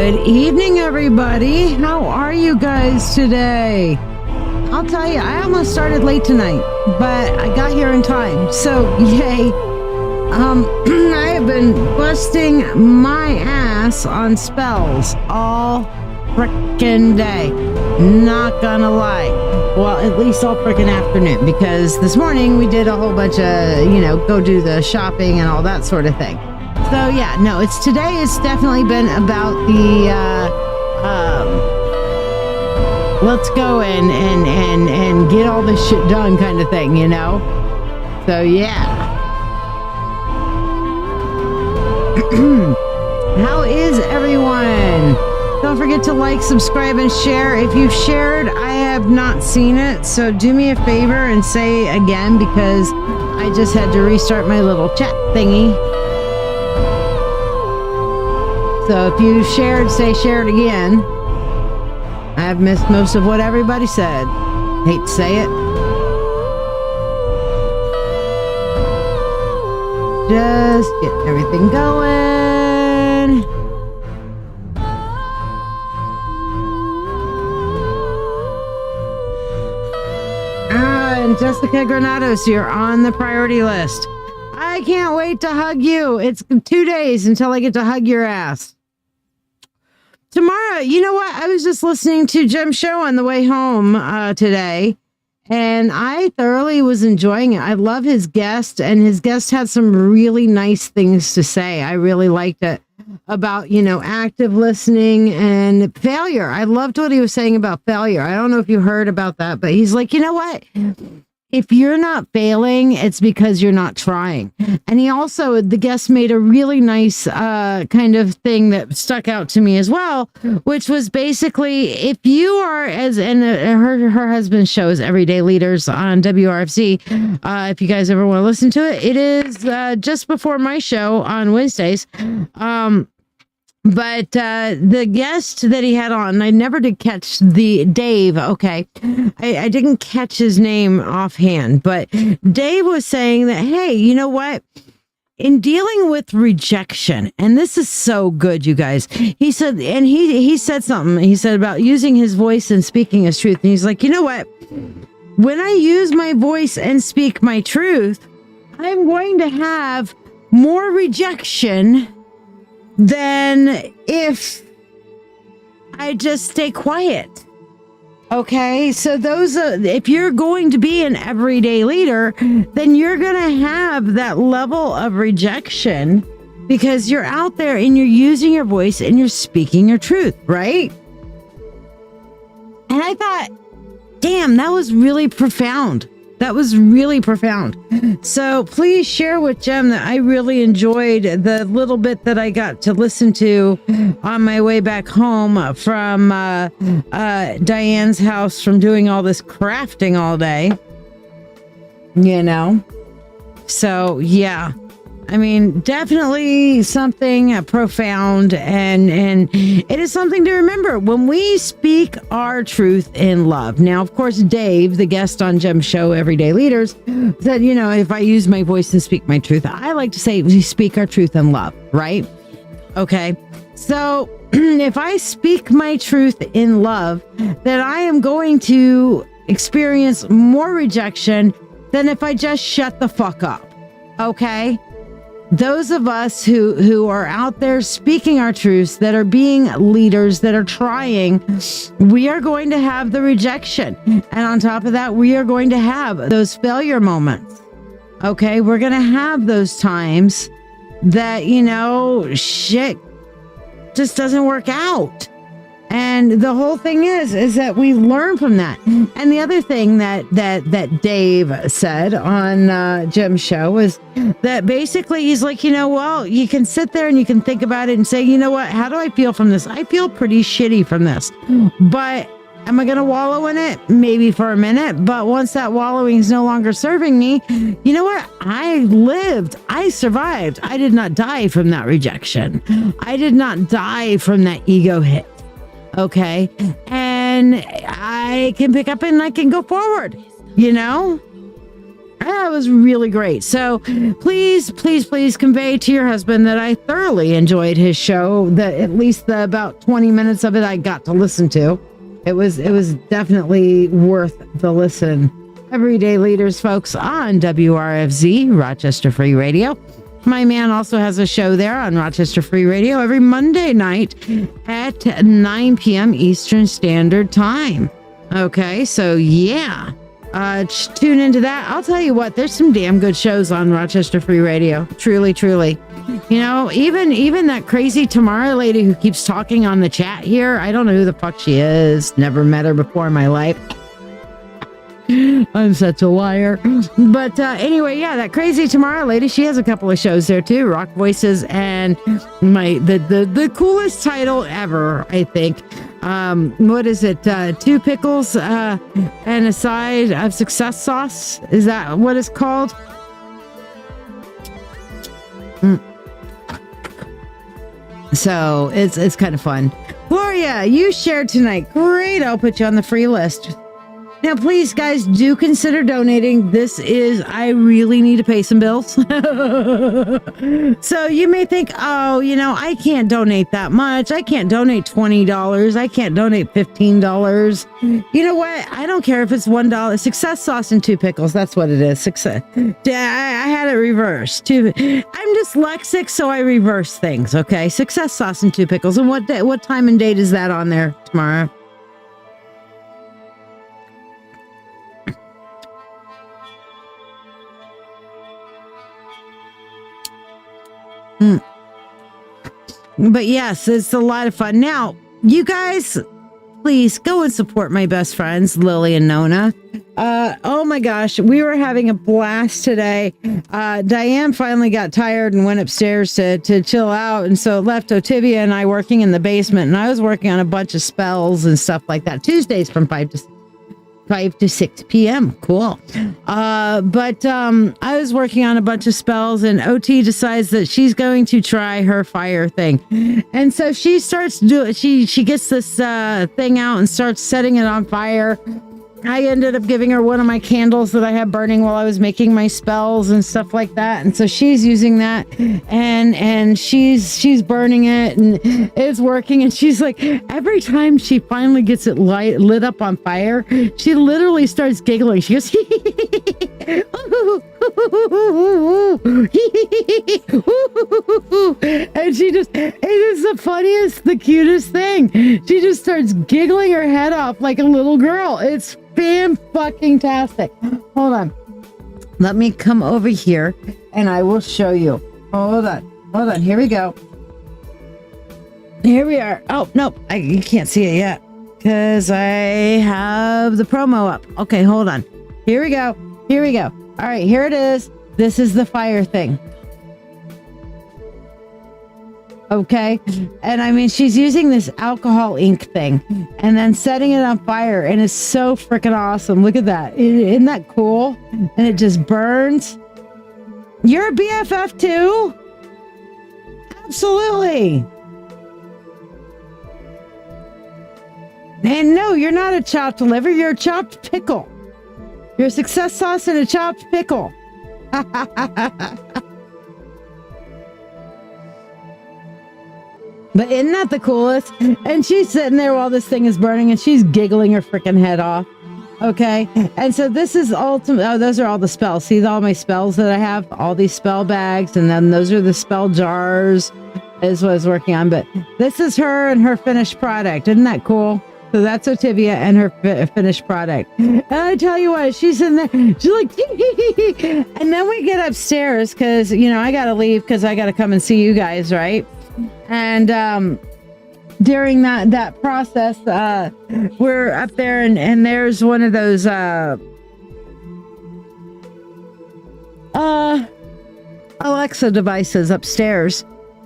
Good evening, everybody. How are you guys today? I'll tell you, I almost started late tonight, but I got here in time. So, yay. I have been busting my ass on spells all frickin' day. Not gonna lie. Well, at least all frickin' afternoon, because this morning we did a whole bunch of, go do the shopping and all that sort of thing. So yeah, no, it's definitely been about the let's go and get all this shit done kind of thing, So yeah. How is everyone? Don't forget to like, subscribe, and share. If you've shared, I have not seen it, so do me a favor and say again, because I just had to restart my little chat thingy. So if you shared, say share it again. I have missed most of what everybody said. Hate to say it. Just getting everything going. And Jessica Granados, you're on the priority list. I can't wait to hug you. It's 2 days until I get to hug your ass. Tomorrow, you know what? I was just listening to Jim's show on the way home today, and I thoroughly was enjoying it. I love his guest, and his guest had some really nice things to say. I really liked it about, active listening and failure. I loved what he was saying about failure. I don't know if you heard about that, but he's like, you know what? If you're not failing, it's because you're not trying. And he also, the guest made a really nice kind of thing that stuck out to me as well, which was basically, if you are, her husband's show is Everyday Leaders on WRFC. If you guys ever want to listen to it, it is just before my show on Wednesdays. But the guest that he had on, I never did catch the Dave. Okay. I didn't catch his name offhand, but Dave was saying that, hey, you know what? In dealing with rejection, and this is so good, you guys, he said, and he said something, he said about using his voice and speaking his truth. And he's like, you know what? When I use my voice and speak my truth, I'm going to have more rejection than if I just stay quiet. Okay, so if you're going to be an everyday leader, then you're going to have that level of rejection because you're out there and you're using your voice and you're speaking your truth, right? And I thought, damn, that was really profound. That was really profound. So please share with Jem that I really enjoyed the little bit that I got to listen to on my way back home from Diane's house from doing all this crafting all day. So yeah. I mean, definitely something profound, and it is something to remember when we speak our truth in love. Now, of course, Dave, the guest on Jem's show, Everyday Leaders, said, if I use my voice and speak my truth, I like to say we speak our truth in love, right? Okay. So if I speak my truth in love, then I am going to experience more rejection than if I just shut the fuck up. Okay? Those of us who are out there speaking our truths, that are being leaders, that are trying, we are going to have the rejection. And on top of that, we are going to have those failure moments. Okay, we're going to have those times that, shit just doesn't work out. And the whole thing is that we learn from that. And the other thing that Dave said on Jim's show was that basically he's like, you can sit there and you can think about it and say, you know what, how do I feel from this? I feel pretty shitty from this. But am I going to wallow in it? Maybe for a minute. But once that wallowing is no longer serving me, you know what? I lived. I survived. I did not die from that rejection. I did not die from that ego hit. Okay. And I can pick up and I can go forward, That was really great. So please convey to your husband that I thoroughly enjoyed his show, that at least the about 20 minutes of it I got to listen to. It was definitely worth the listen. Everyday Leaders, folks, on WRFZ, Rochester Free Radio. My man also has a show there on Rochester Free Radio every Monday night at 9 p.m. Eastern Standard Time. Okay, so yeah, tune into that. I'll tell you what, there's some damn good shows on Rochester Free Radio. Truly. You know, even that crazy Tamara lady who keeps talking on the chat here, I don't know who the fuck she is. Never met her before in my life. I'm such a liar. But anyway, yeah, that crazy Tamara lady, she has a couple of shows there too, Rock Voices, and the coolest title ever, I think. What is it? 2 pickles and a side of success sauce. Is that what it's called? So it's kind of fun. Gloria, you shared tonight. Great. I'll put you on the free list. Now, please, guys, do consider donating. I really need to pay some bills. So you may think, oh, you know, I can't donate that much. I can't donate $20. I can't donate $15. You know what? I don't care if it's $1. Success sauce and 2 pickles. That's what it is. Success. I had it reversed. I'm dyslexic, so I reverse things. Okay. Success sauce and 2 pickles. And what time and date is that on there tomorrow? But yes, it's a lot of fun. Now, you guys, please go and support my best friends, Lily and Nona. Oh my gosh, we were having a blast today. Diane finally got tired and went upstairs to chill out, and so left Otivia and I working in the basement, and I was working on a bunch of spells and stuff like that. Tuesdays from 5 to 6 p.m. Cool. But I was working on a bunch of spells, and OT decides that she's going to try her fire thing. And so she starts she gets this thing out and starts setting it on fire. I ended up giving her one of my candles that I had burning while I was making my spells and stuff like that. And so she's using that, and she's burning it, and it's working. And she's like, every time she finally gets it lit up on fire, she literally starts giggling. She goes, and it is the funniest, the cutest thing. She just starts giggling her head off like a little girl. It's fan-fucking-tastic. Hold on. Let me come over here and I will show you. Hold on. Here we go. Here we are. Oh, no. You can't see it yet because I have the promo up. Okay, hold on. Here we go. All right, here it is. This is the fire thing. Okay. And I mean, she's using this alcohol ink thing and then setting it on fire, and it's so freaking awesome. Look at that. Isn't that cool? And it just burns. You're a BFF too? Absolutely. And no, you're not a chopped liver. You're a chopped pickle. You're a success sauce and a chopped pickle. But isn't that the coolest? And she's sitting there while this thing is burning, and she's giggling her freaking head off. Okay. And so this is ultimate. Oh, those are all the spells. See all my spells that I have? All these spell bags. And then those are the spell jars is what I was working on. But this is her and her finished product. Isn't that cool? So that's Otivia and her finished product. And I tell you what, she's in there. She's like, and then we get upstairs because, you know, I got to leave because I got to come and see you guys, right? And during that process, we're up there and there's one of those Alexa devices upstairs,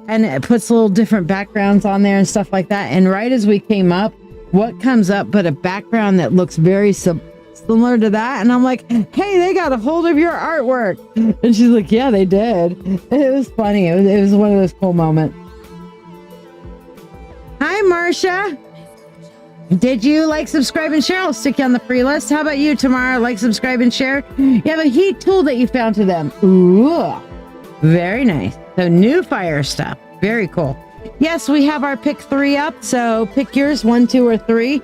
and it puts little different backgrounds on there and stuff like that. And right as we came up, what comes up but a background that looks very similar to that? And I'm like, hey, they got a hold of your artwork. And she's like, yeah, they did. It was funny. It was one of those cool moments. Hi, Marcia. Did you like, subscribe, and share? I'll stick you on the free list. How about you, Tamara? Like, subscribe, and share. You have a heat tool that you found to them. Ooh, very nice. So new fire stuff. Very cool. Yes, we have our pick 3 up. So pick yours, 1, 2, or 3.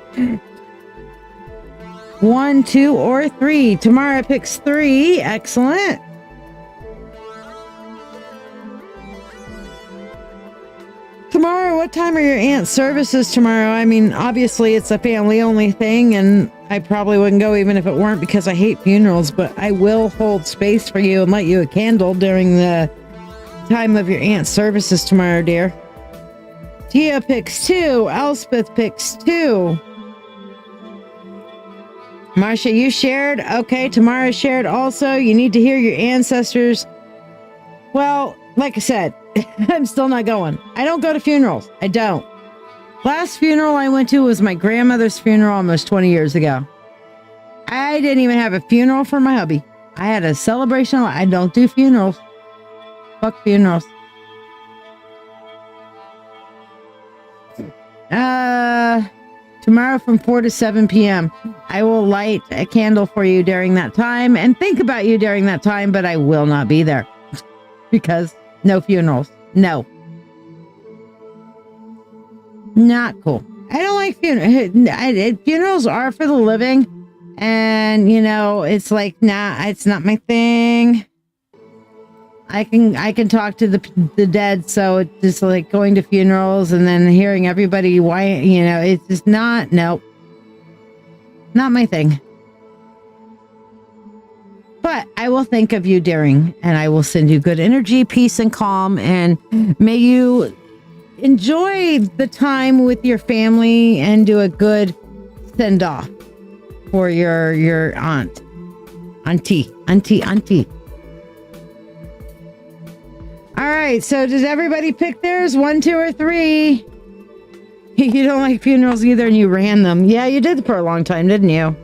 1, 2, or 3. Tamara picks 3. Excellent. Tomorrow, what time are your aunt's services tomorrow? I mean, obviously it's a family only thing, and I probably wouldn't go even if it weren't, because I hate funerals, but I will hold space for you and light you a candle during the time of your aunt's services tomorrow, dear. Tia picks 2. Elspeth picks 2. Marcia, you shared? Okay, Tamara shared also. You need to hear your ancestors. Well, like I said, I'm still not going. I don't go to funerals. I don't. Last funeral I went to was my grandmother's funeral almost 20 years ago. I didn't even have a funeral for my hubby. I had a celebration. I don't do funerals. Fuck funerals. Tomorrow from 4 to 7 p.m. I will light a candle for you during that time and think about you during that time, but I will not be there because no funerals. No. Not cool. I don't like funerals. Funerals are for the living. And, you know, it's like, nah, it's not my thing. I can talk to the dead. So it's just like going to funerals and then hearing everybody, why, you know, it's just not, nope. Not my thing. But I will think of you during, and I will send you good energy, peace, and calm. And may you enjoy the time with your family and do a good send off for your auntie. All right. So does everybody pick theirs? 1, 2, or 3? You don't like funerals either, and you ran them. Yeah, you did for a long time, didn't you?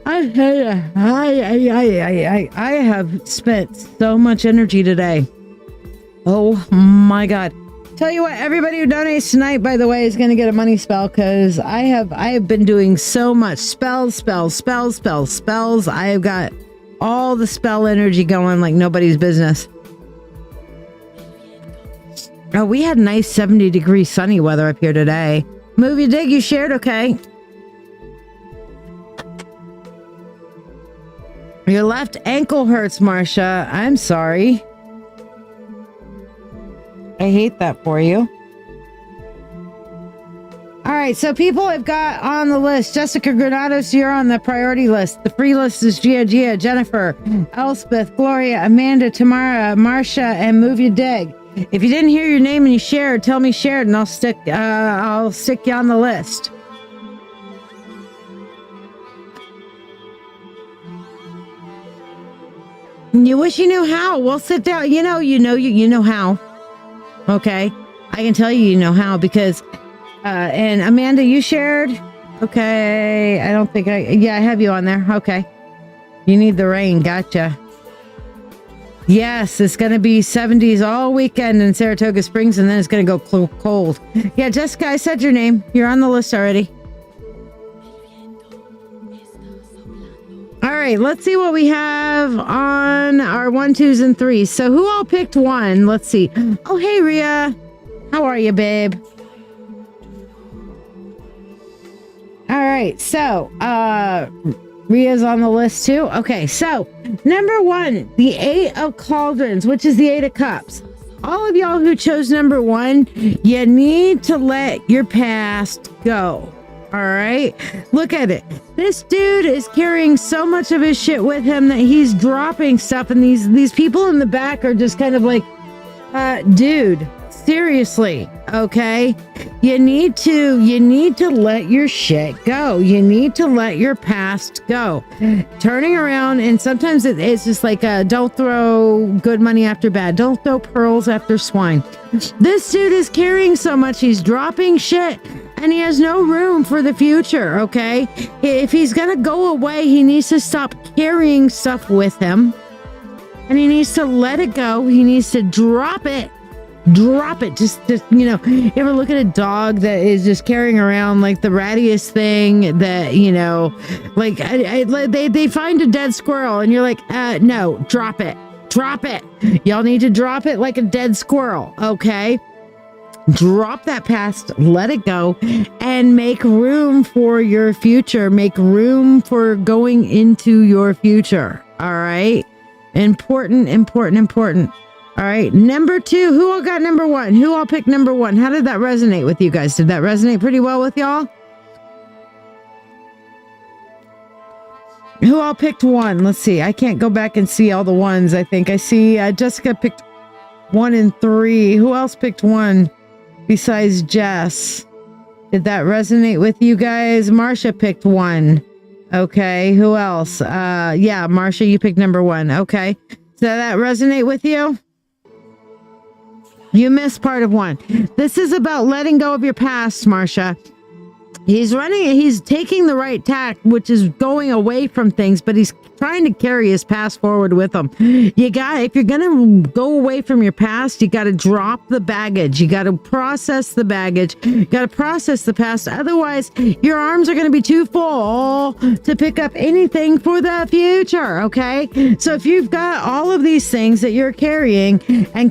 I tell you, I have spent so much energy today. Oh my God. Tell you what, everybody who donates tonight, by the way, is going to get a money spell, because I have been doing so much spells. I have got all the spell energy going like nobody's business. Oh, we had nice 70-degree sunny weather up here today. Movie dig, you shared, okay. Your left ankle hurts, Marcia. I'm sorry. I hate that for you. All right, so people I've got on the list. Jessica Granados, you're on the priority list. The free list is Gia, Jennifer, Elspeth, Gloria, Amanda, Tamara, Marcia, and Move Your Dig. If you didn't hear your name and you shared, tell me shared, and I'll stick you on the list. You wish you knew how. Well, sit down. You know how. Okay, I can tell you know how, because and Amanda, you shared. Okay, I don't think I have you on there. Okay, you need the rain. Gotcha. Yes, it's gonna be 70s all weekend in Saratoga Springs, and then it's gonna go cold. Yeah, Jessica, I said your name. You're on the list already. All right, let's see what we have on our 1, 2s, and 3s. So who all picked 1? Let's see. Oh, hey, Rhea. How are you, babe? All right, so Rhea's on the list too. Okay, so number 1, the 8 of Cauldrons, which is the 8 of Cups. All of y'all who chose number 1, you need to let your past go. All right, look at it. This dude is carrying so much of his shit with him that he's dropping stuff, and these people in the back are just kind of like, dude, Seriously, okay? You need to let your shit go. You need to let your past go. Turning around, and sometimes it's just like, don't throw good money after bad. Don't throw pearls after swine. This dude is carrying so much, he's dropping shit, and he has no room for the future, okay? If he's gonna go away, he needs to stop carrying stuff with him, and he needs to let it go. He needs to drop it. Drop it. Just, you know, you ever look at a dog that is just carrying around like the rattiest thing that, you know, like they find a dead squirrel and you're like, no, drop it. Drop it. Y'all need to drop it like a dead squirrel. Okay. Drop that past, let it go, and make room for your future. Make room for going into your future. All right. Important. All right, number 2. Who all got number 1? Who all picked number 1? How did that resonate with you guys? Did that resonate pretty well with y'all? Who all picked 1? Let's see. I can't go back and see all the ones. I think I see Jessica picked 1 and 3. Who else picked 1 besides Jess? Did that resonate with you guys? Marsha picked 1. Okay, who else? Yeah, Marsha, you picked number 1. Okay, did that resonate with you? You missed part of 1. This is about letting go of your past, Marsha. He's taking the right tack, which is going away from things, but he's trying to carry his past forward with him. If you're going to go away from your past, you got to drop the baggage. You got to process the baggage. You got to process the past. Otherwise, your arms are going to be too full to pick up anything for the future. Okay. So if you've got all of these things that you're carrying, and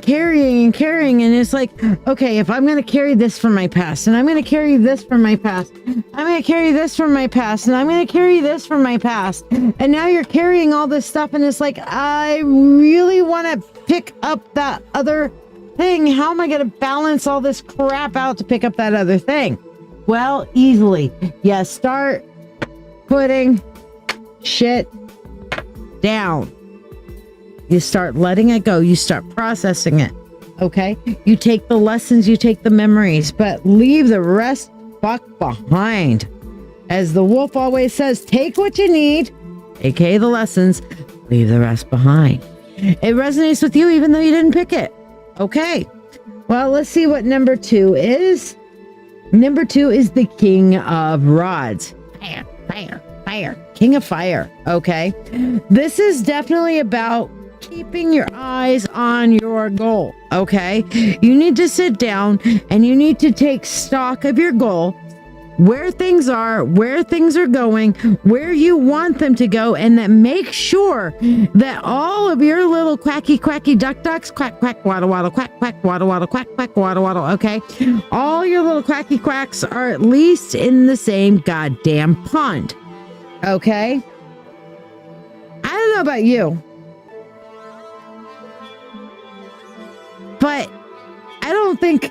it's like, okay, if I'm going to carry this from my past, and I'm going to carry this from my past, I'm going to carry this from my past, and I'm going to carry this from my past. And now you're carrying all this stuff, and it's like, I really want to pick up that other thing. How am I going to balance all this crap out to pick up that other thing? Well, easily. Yeah, start putting shit down. You start letting it go. You start processing it. Okay? You take the lessons, you take the memories, but leave the rest fuck behind. As the wolf always says, take what you need, aka the lessons, leave the rest behind. It resonates with you even though you didn't pick it. Okay. Well, let's see what number 2 is. Number 2 is the King of Rods. Fire. King of Fire. Okay. This is definitely about keeping your eyes on your goal. Okay. You need to sit down and you need to take stock of your goal, where things are going, where you want them to go, and that make sure that all of your little quacky ducks, quack waddle, quack waddle, quack waddle, okay? All your little quacky quacks are at least in the same goddamn pond. Okay? I don't know about you, but I don't think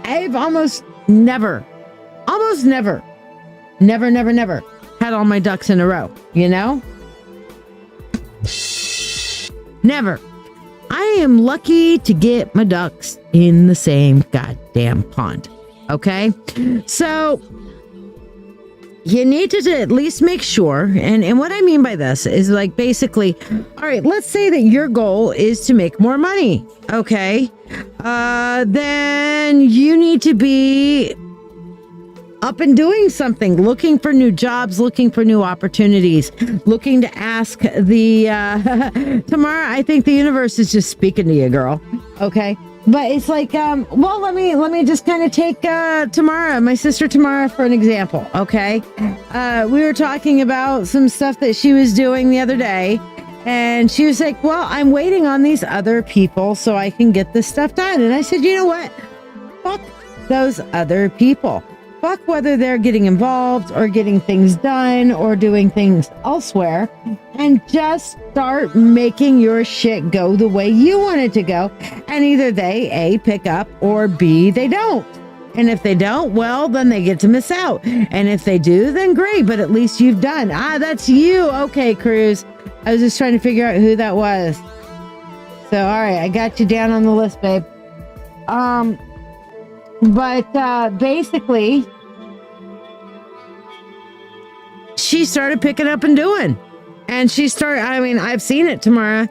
I've almost never had all my ducks in a row, you know? Never. I am lucky to get my ducks in the same goddamn pond. Okay? So you need to at least make sure, and what I mean by this is like basically, all right, let's say that your goal is to make more money. Okay? Then you need to be up and doing something, looking for new jobs, looking for new opportunities, looking to ask the Tamara, I think the universe is just speaking to you, girl. Okay. But it's like, well, let me just kind of take Tamara, my sister Tamara, for an example. Okay. We were talking about some stuff that she was doing the other day, and she was like, well, I'm waiting on these other people so I can get this stuff done. And I said, you know what? Fuck those other people. Fuck whether they're getting involved or getting things done or doing things elsewhere, and just start making your shit go the way you want it to go. And either they, A, pick up, or B, they don't. And if they don't, well, then they get to miss out. And if they do, then great, but at least you've done. That's you. Okay, Cruz. I was just trying to figure out who that was. So, all right, I got you down on the list, babe. But basically, she started picking up and doing. And she started, I mean, I've seen it, Tamara.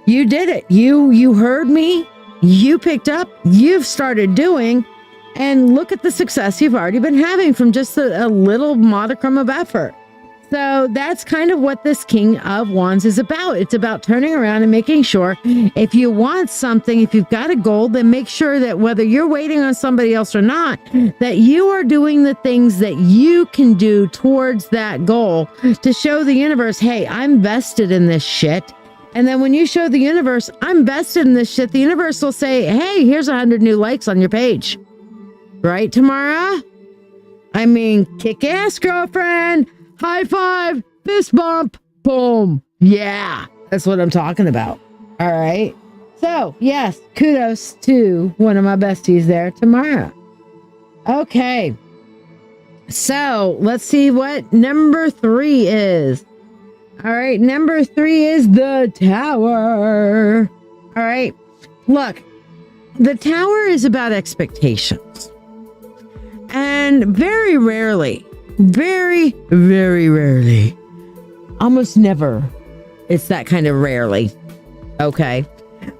You did it. You heard me. You picked up. You've started doing. And look at the success you've already been having from just a little modicum of effort. So that's kind of what this King of Wands is about. It's about turning around and making sure if you want something, if you've got a goal, then make sure that whether you're waiting on somebody else or not, that you are doing the things that you can do towards that goal to show the universe, hey, I'm vested in this shit. And then when you show the universe, I'm vested in this shit, the universe will say, hey, here's 100 new likes on your page. Right, Tamara? I mean, kick ass, girlfriend. High five, fist bump, boom. Yeah, that's what I'm talking about. All right. So, yes, kudos to one of my besties there, Tamara. Okay. So, let's see what number 3 is. All right. Number 3 is the Tower. All right. Look, the Tower is about expectations. And very rarely, very, very rarely, almost never, it's that kind of rarely, okay,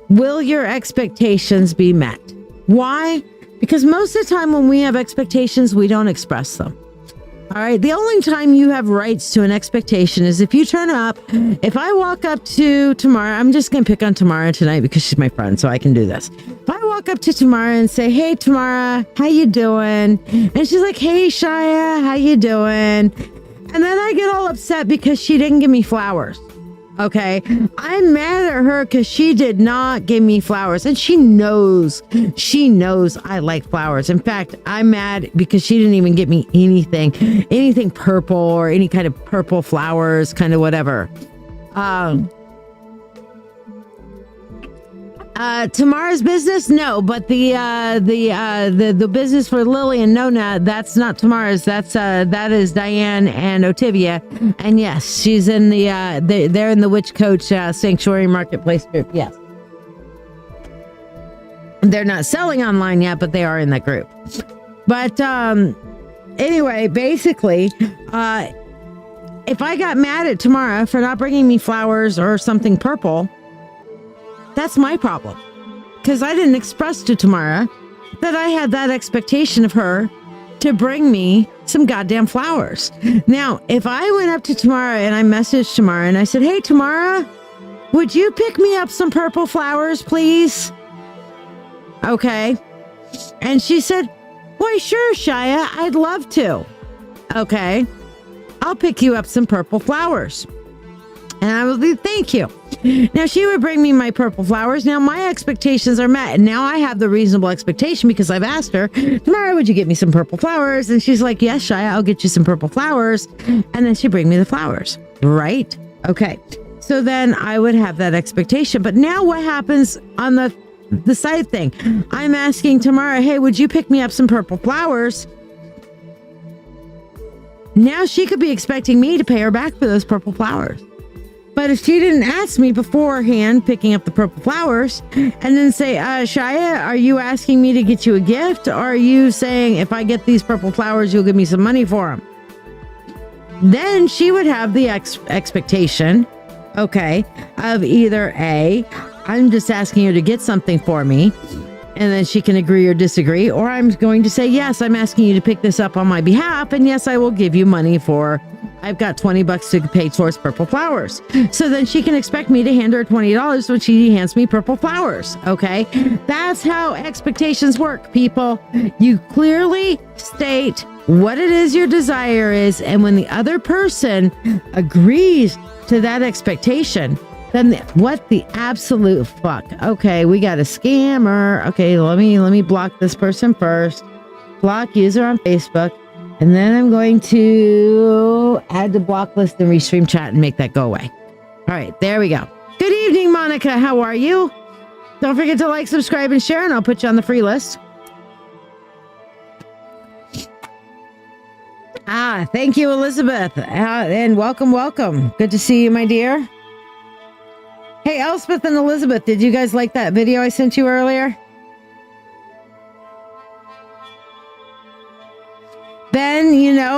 will your expectations be met? Why? Because most of the time when we have expectations, we don't express them. All right. The only time you have rights to an expectation is if you turn up. If I walk up to Tamara, I'm just going to pick on Tamara tonight because she's my friend, so I can do this. If I walk up to Tamara and say, hey, Tamara, how you doing? And she's like, hey, Shiya, how you doing? And then I get all upset because she didn't give me flowers. Okay. I'm mad at her because she did not give me flowers, and she knows I like flowers. In fact, I'm mad because she didn't even get me anything purple or any kind of purple flowers, kind of whatever. Tamara's business, no, but the business for Lily and Nona, that's not Tamara's. That is Diane and Otivia, and yes, she's in they're in the Witch Coac Sanctuary Marketplace group. Yes, they're not selling online yet, but they are in that group. But anyway, basically, if I got mad at Tamara for not bringing me flowers or something purple, that's my problem, because I didn't express to Tamara that I had that expectation of her to bring me some goddamn flowers. Now, if I went up to Tamara and I messaged Tamara and I said, hey, Tamara, would you pick me up some purple flowers, please? Okay. And she said, why, sure, Shiya, I'd love to. Okay. I'll pick you up some purple flowers. And I will be, thank you. Now, she would bring me my purple flowers. Now, my expectations are met. And now I have the reasonable expectation because I've asked her, Tamara, would you get me some purple flowers? And she's like, yes, Shiya, I'll get you some purple flowers. And then she'd bring me the flowers. Right? Okay. So then I would have that expectation. But now what happens on the side thing? I'm asking Tamara, hey, would you pick me up some purple flowers? Now she could be expecting me to pay her back for those purple flowers. But if she didn't ask me beforehand, picking up the purple flowers, and then say, Shiya, are you asking me to get you a gift? Or are you saying, if I get these purple flowers, you'll give me some money for them? Then she would have the expectation, okay, of either A, I'm just asking you to get something for me, and then she can agree or disagree, or I'm going to say, yes, I'm asking you to pick this up on my behalf, and yes, I will give you money for, I've got $20 to pay towards purple flowers. So then she can expect me to hand her $20 when she hands me purple flowers, okay? That's how expectations work, people. You clearly state what it is your desire is, and when the other person agrees to that expectation, then what the absolute fuck? Okay, we got a scammer. Okay, let me block this person first. Block user on Facebook. And then I'm going to add to block list and restream chat and make that go away. All right, there we go. Good evening, Monica. How are you? Don't forget to like, subscribe, and share, and I'll put you on the free list. Thank you, Elizabeth. And welcome. Good to see you, my dear. Hey, Elspeth and Elizabeth, did you guys like that video I sent you earlier? then,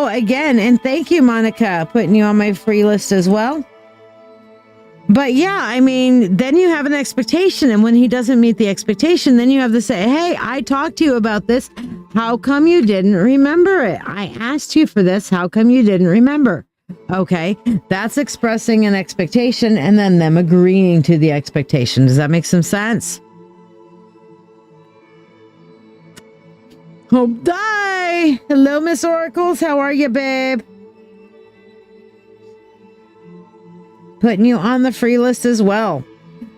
again, and thank you, Monica, putting you on my free list as well. But yeah, then you have an expectation. And when he doesn't meet the expectation, then you have to say, hey, I talked to you about this. How come you didn't remember it? I asked you for this. How come you didn't remember? Okay, that's expressing an expectation and then them agreeing to the expectation. Does that make some sense? Hope die. Hello, Miss Oracles. How are you, babe? Putting you on the free list as well.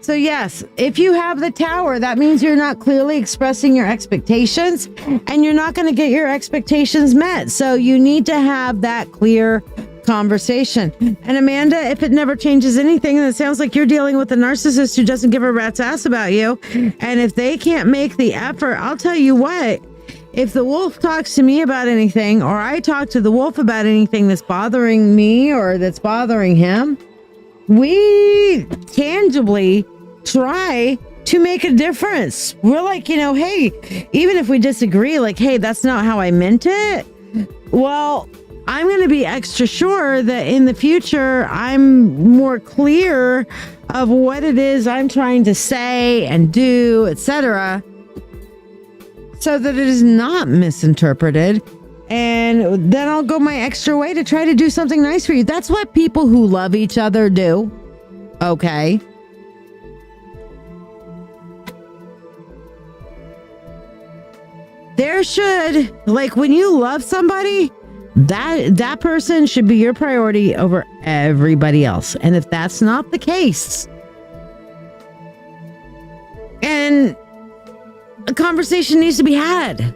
So yes, if you have the Tower, that means you're not clearly expressing your expectations and you're not going to get your expectations met. So you need to have that clear conversation. And Amanda, if it never changes anything, then it sounds like you're dealing with a narcissist who doesn't give a rat's ass about you. And if they can't make the effort, I'll tell you what, if the wolf talks to me about anything, or I talk to the wolf about anything that's bothering me or that's bothering him, we tangibly try to make a difference. We're like, hey, even if we disagree, like, hey, that's not how I meant it. Well, I'm going to be extra sure that in the future, I'm more clear of what it is I'm trying to say and do, etc., so that it is not misinterpreted. And then I'll go my extra way to try to do something nice for you. That's what people who love each other do. Okay. There should, like, when you love somebody, that person should be your priority over everybody else. And if that's not the case, and a conversation needs to be had.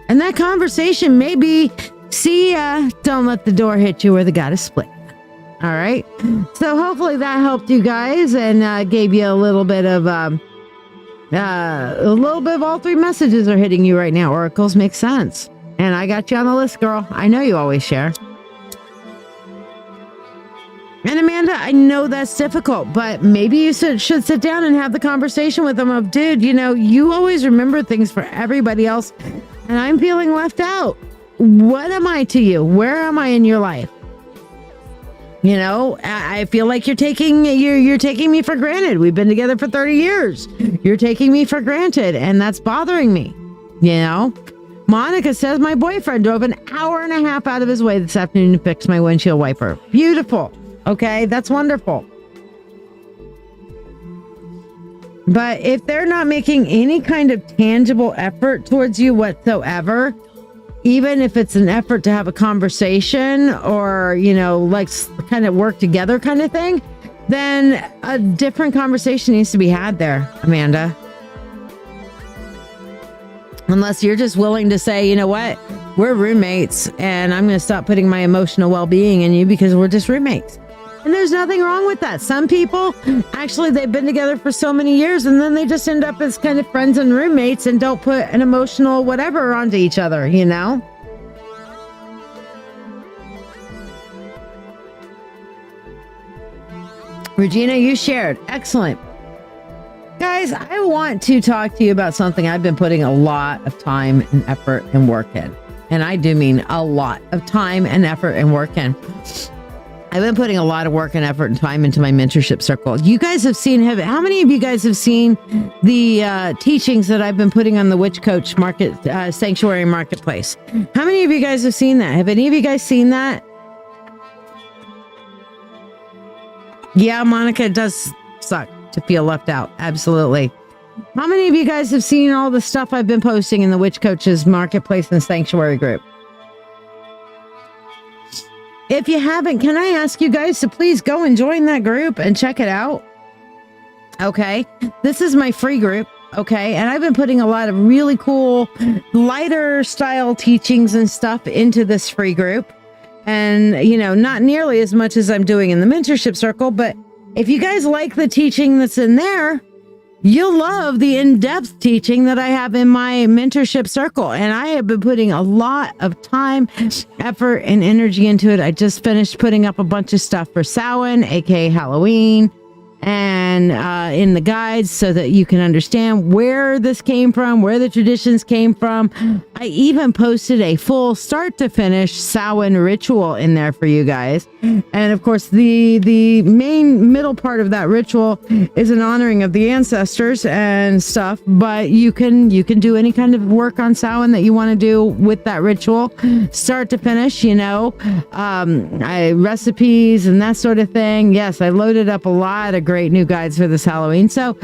And that conversation may be, see ya, don't let the door hit you where the goddess split. All right. So hopefully that helped you guys and gave you a little bit of all three messages are hitting you right now. Oracles make sense. And I got you on the list, girl. I know you always share. And Amanda, I know that's difficult, but maybe you should sit down and have the conversation with them of, dude, you always remember things for everybody else, and I'm feeling left out. What am I to you? Where am I in your life? I feel like you're taking me for granted. We've been together for 30 years. You're taking me for granted, and that's bothering me. Monica says my boyfriend drove an hour and a half out of his way this afternoon to fix my windshield wiper. Beautiful. Okay, that's wonderful. But if they're not making any kind of tangible effort towards you whatsoever, even if it's an effort to have a conversation or, like kind of work together kind of thing, then a different conversation needs to be had there, Amanda. Unless you're just willing to say, you know what, we're roommates and I'm going to stop putting my emotional well-being in you because we're just roommates. And there's nothing wrong with that. Some people, actually, they've been together for so many years and then they just end up as kind of friends and roommates and don't put an emotional whatever onto each other, Regina, you shared. Excellent. Guys, I want to talk to you about something I've been putting a lot of time and effort and work in. And I do mean a lot of time and effort and work in. I've been putting a lot of work and effort and time into my mentorship circle. You guys have seen, how many of you guys have seen the teachings that I've been putting on the Witch Coac Sanctuary Marketplace? How many of you guys have seen that? Have any of you guys seen that? Yeah, Monica, it does suck to feel left out. Absolutely. How many of you guys have seen all the stuff I've been posting in the Witch Coaches Marketplace and Sanctuary group? If you haven't, can I ask you guys to please go and join that group and check it out? Okay. This is my free group. Okay. And I've been putting a lot of really cool, lighter style teachings and stuff into this free group. And, not nearly as much as I'm doing in the mentorship circle, but if you guys like the teaching that's in there, you'll love the in-depth teaching that I have in my mentorship circle. And I have been putting a lot of time, effort, and energy into it. I just finished putting up a bunch of stuff for Samhain, aka Halloween. and in the guides so that you can understand where this came from, where the traditions came from. I even posted a full start to finish Samhain ritual in there for you guys. And of course, the main middle part of that ritual is an honoring of the ancestors and stuff, but you can do any kind of work on Samhain that you want to do with that ritual, start to finish, recipes and that sort of thing. Yes, I loaded up a lot of great new guides for this Halloween. So,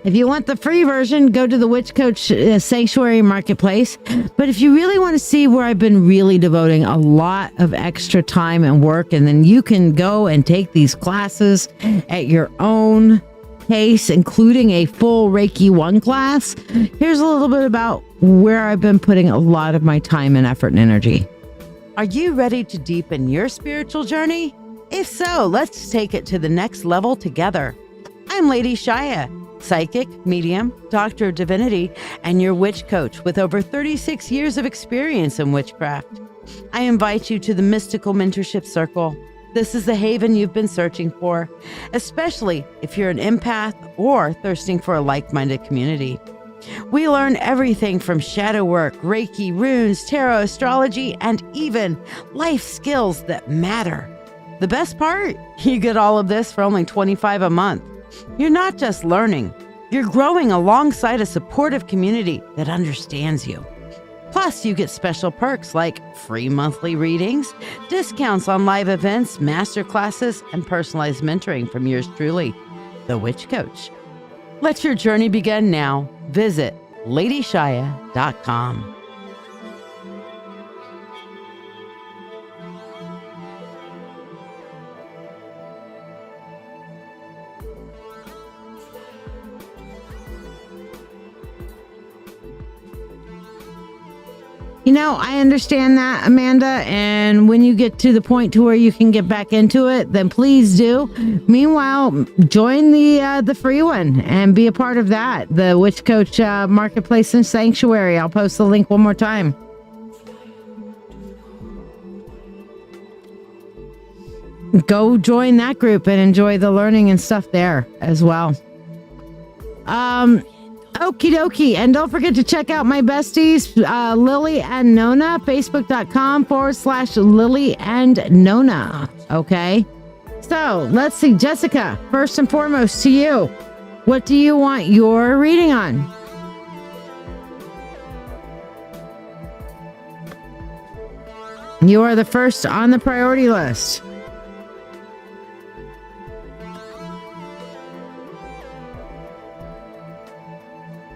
if you want the free version, go to the Witch Coac Sanctuary Marketplace. But if you really want to see where I've been really devoting a lot of extra time and work, and then you can go and take these classes at your own pace, including a full Reiki 1 class, here's a little bit about where I've been putting a lot of my time and effort and energy. Are you ready to deepen your spiritual journey? If so, let's take it to the next level together. I'm Lady Shiya, psychic, medium, Doctor of Divinity, and your witch coach with over 36 years of experience in witchcraft. I invite you to the Mystical Mentorship Circle. This is the haven you've been searching for, especially if you're an empath or thirsting for a like-minded community. We learn everything from shadow work, Reiki, runes, tarot, astrology, and even life skills that matter. The best part? You get all of this for only $25 a month. You're not just learning, you're growing alongside a supportive community that understands you. Plus, you get special perks like free monthly readings, discounts on live events, master classes, and personalized mentoring from yours truly, the Witch Coach. Let your journey begin now. Visit LadyShiya.com. I understand that, Amanda, and when you get to the point to where you can get back into it, then please do. Meanwhile, join the free one and be a part of that, the Witch Coach Marketplace and Sanctuary. I'll post the link one more time. Go join that group and enjoy the learning and stuff there as well. Okie dokie. And don't forget to check out my besties, Lily and Nona, facebook.com/Lily and Nona. Okay. So let's see. Jessica, first and foremost to you. What do you want your reading on? You are the first on the priority list.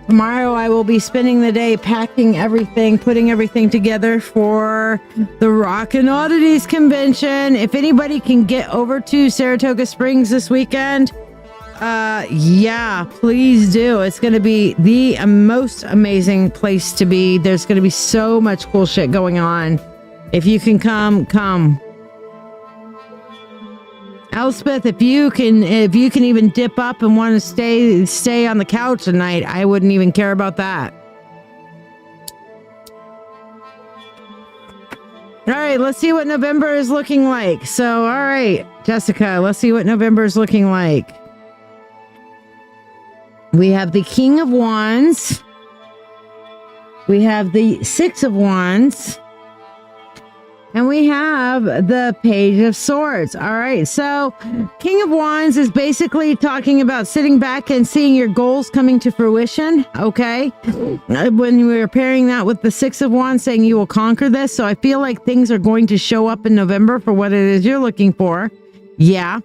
Tomorrow I will be spending the day packing everything, putting everything together for the Rockin' Oddities convention. If anybody can get over to Saratoga Springs this weekend, yeah, please do. It's going to be the most amazing place to be. There's going to be so much cool shit going on. If you can come. Elspeth, if you can even dip up and want to stay on the couch tonight, I wouldn't even care about that. All right, let's see what November is looking like. So, all right, Jessica, let's see what November is looking like. We have the King of Wands. We have the Six of Wands. And we have the Page of Swords. All right. So King of Wands is basically talking about sitting back and seeing your goals coming to fruition. Okay. When we were pairing that with the Six of Wands saying you will conquer this. So I feel like things are going to show up in November for what it is you're looking for. Yeah.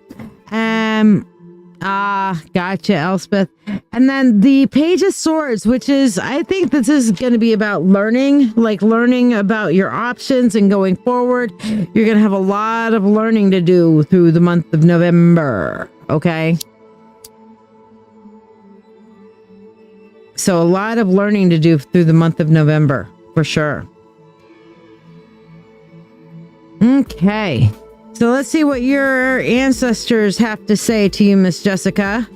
Gotcha, Elspeth. And then the Page of Swords, which is, I think this is going to be about learning about your options and going forward. You're going to have a lot of learning to do through the month of November. Okay. So a lot of learning to do through the month of November, for sure. Okay. So let's see what your ancestors have to say to you, Miss Jessica.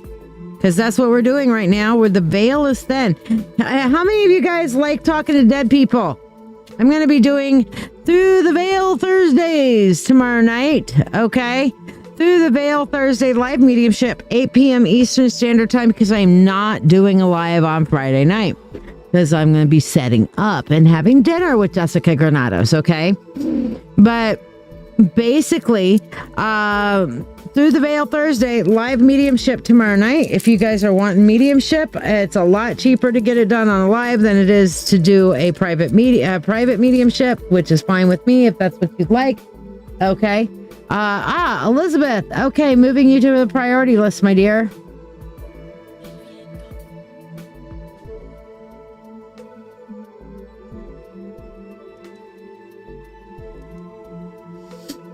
Because that's what we're doing right now, where the veil is thin. How many of you guys like talking to dead people? I'm going to be doing Through the Veil Thursdays tomorrow night. Okay. Through the Veil Thursday live mediumship, 8 p.m. Eastern Standard Time, because I'm not doing a live on Friday night, because I'm going to be setting up and having dinner with Jessica Granados, okay? But basically, Through the Veil Thursday live mediumship tomorrow night. If you guys are wanting mediumship, it's a lot cheaper to get it done on a live than it is to do a private mediumship, which is fine with me if that's what you'd like. Okay. Elizabeth. Okay, moving you to the priority list, my dear.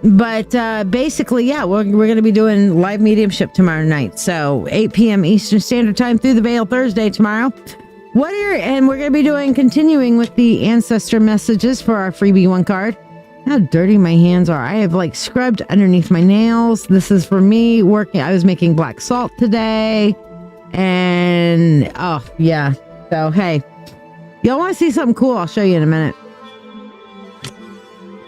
But basically, yeah, we're going to be doing live mediumship tomorrow night. So 8 p.m. Eastern Standard Time, Through the Veil Thursday tomorrow. And we're going to be continuing with the ancestor messages for our freebie 1 card. How dirty my hands are. I have like scrubbed underneath my nails. This is for me working. I was making black salt today. And oh yeah. So hey, y'all want to see something cool? I'll show you in a minute.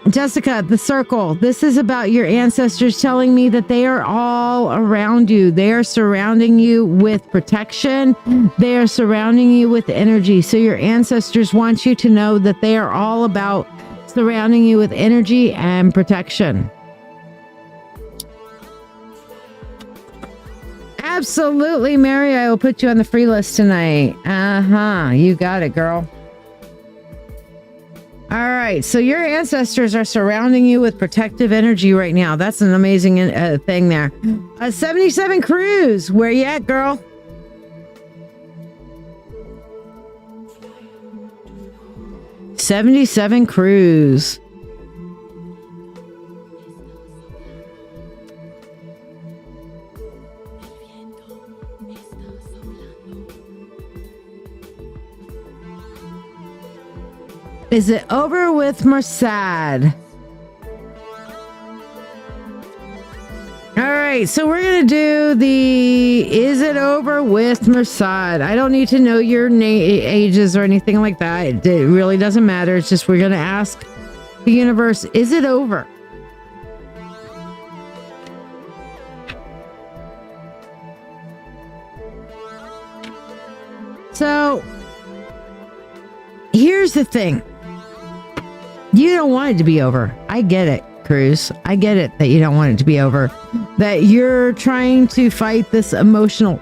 Jessica, the circle. This is about your ancestors telling me that they are all around you. They are surrounding you with protection. They are surrounding you with energy. So your ancestors want you to know that they are all about surrounding you with energy and protection. Absolutely, Mary. I will put you on the free list tonight. You got it, girl. All right. So your ancestors are surrounding you with protective energy right now. That's an amazing thing there. 77 Cruise. Where you at, girl? $77 Cruise. Is it over with Mossad? All right, so we're going to do the Is It Over with Mossad. I don't need to know your ages or anything like that. It really doesn't matter. It's just we're going to ask the universe, is it over? So, here's the thing. You don't want it to be over. I get it, Cruz. I get it that you don't want it to be over. That you're trying to fight this emotional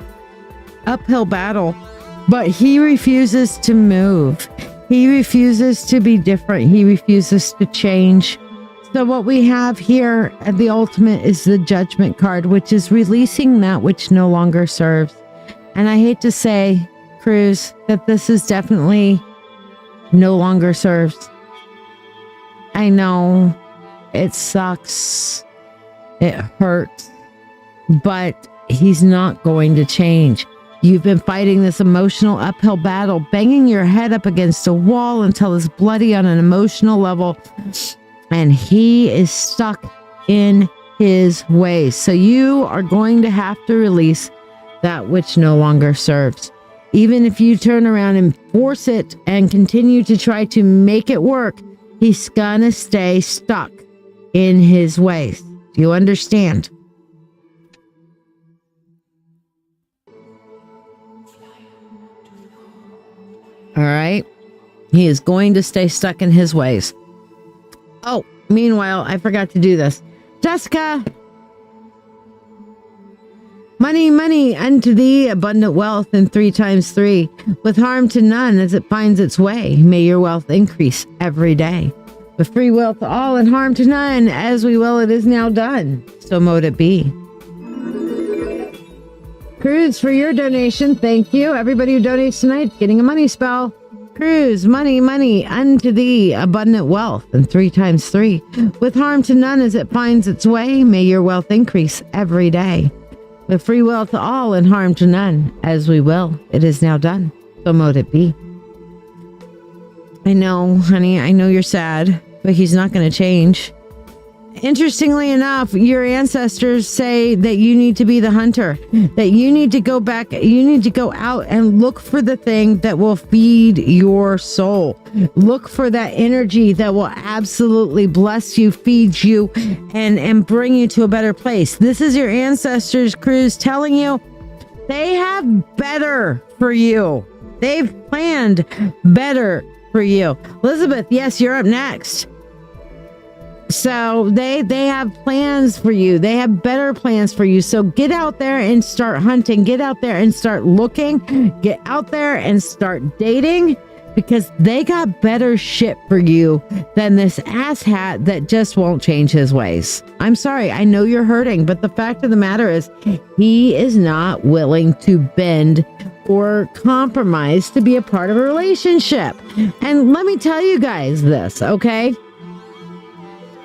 uphill battle, but he refuses to move. He refuses to be different. He refuses to change. So what we have here at the ultimate is the Judgment card, which is releasing that which no longer serves. And I hate to say, Cruz, that this is definitely no longer serves. I know it sucks. It hurts, but he's not going to change. You've been fighting this emotional uphill battle, banging your head up against a wall until it's bloody on an emotional level, and he is stuck in his ways. So you are going to have to release that which no longer serves. Even if you turn around and force it and continue to try to make it work, he's gonna stay stuck in his ways. Do you understand? All right. He is going to stay stuck in his ways. Oh, meanwhile, I forgot to do this. Jessica! Money, money unto thee, abundant wealth, and 3 times 3, with harm to none as it finds its way. May your wealth increase every day. With free will to all and harm to none, as we will, it is now done. So mote it be. Cruz, for your donation, thank you. Everybody who donates tonight is getting a money spell. Cruz, money, money unto thee, abundant wealth, and 3 times 3, with harm to none as it finds its way. May your wealth increase every day. With free will to all and harm to none, as we will, it is now done. So mote it be. I know, honey, I know you're sad, but he's not going to change. Interestingly enough, your ancestors say that you need to be the hunter, that you need to go back, you need to go out and look for the thing that will feed your soul. Look for that energy that will absolutely bless you, feed you, and bring you to a better place. This is your ancestors, Cruz, telling you they have better for you. They've planned better for you. Elizabeth, yes, you're up next. So they have plans for you. They have better plans for you. So get out there and start hunting. Get out there and start looking. Get out there and start dating, because they got better shit for you than this asshat that just won't change his ways. I'm sorry. I know you're hurting, but the fact of the matter is he is not willing to bend or compromise to be a part of a relationship. And let me tell you guys this, okay?